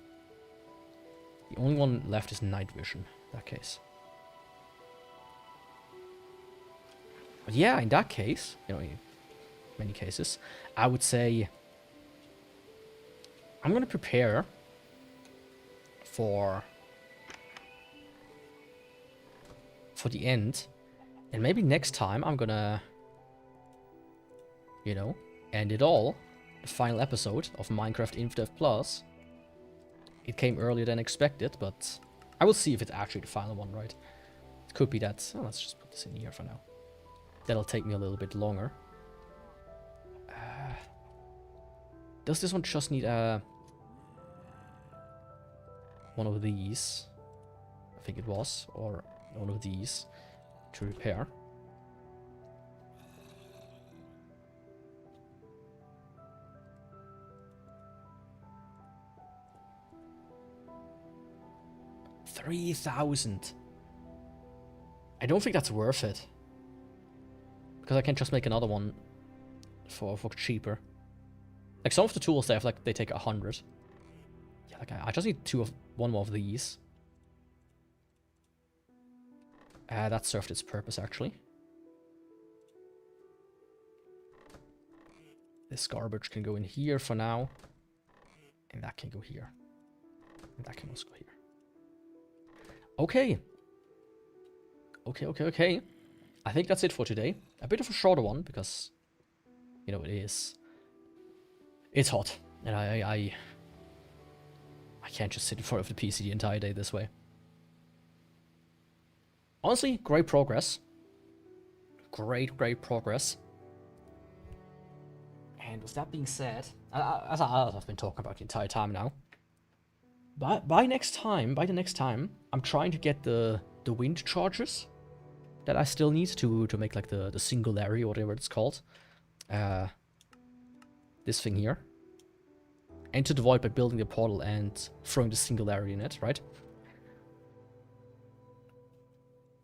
The only one left is night vision, in that case. But yeah, in that case, you know, in many cases, I would say I'm gonna prepare for the end, and maybe next time I'm gonna, you know, end it all. The final episode of Minecraft INFDEV Plus. It came earlier than expected, but I will see if it's actually the final one, right? It could be that. Oh, let's just put this in here for now. That'll take me a little bit longer. Does this one just need one of these? I think it was, or one of these to repair. $3,000. I don't think that's worth it, because I can just make another one for cheaper. Like some of the tools they have, like they take 100. Yeah, like I just need one more of these. That served its purpose actually. This garbage can go in here for now, and that can go here, and that can also go here. Okay. Okay. I think that's it for today. A bit of a shorter one because, you know, it's hot, and I can't just sit in front of the PC the entire day this way. Honestly, great progress. Great progress. And with that being said, as I've been talking about the entire time now, by the next time, I'm trying to get the wind chargers that I still need to make like the singularity or whatever it's called. This thing here. Enter the void by building the portal and throwing the singularity in it, right?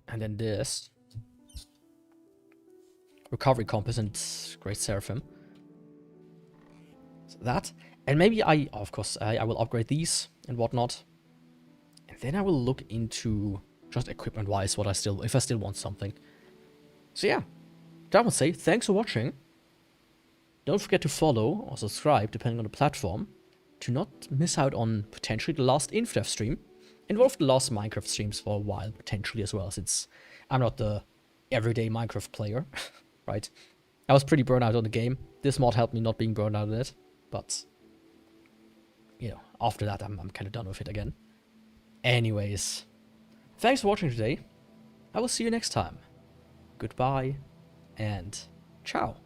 And then this. Recovery compass and Great Seraphim. So that. And maybe of course, I will upgrade these and whatnot. And then I will look into, just equipment-wise, if I still want something. So yeah, that would say, thanks for watching. Don't forget to follow or subscribe, depending on the platform, to not miss out on potentially the last INFDEV stream, and one of the last Minecraft streams for a while, potentially as well, since I'm not the everyday Minecraft player, right? I was pretty burned out on the game. This mod helped me not being burned out on it, but, you know, after that, I'm kind of done with it again. Anyways, thanks for watching today. I will see you next time. Goodbye, and ciao.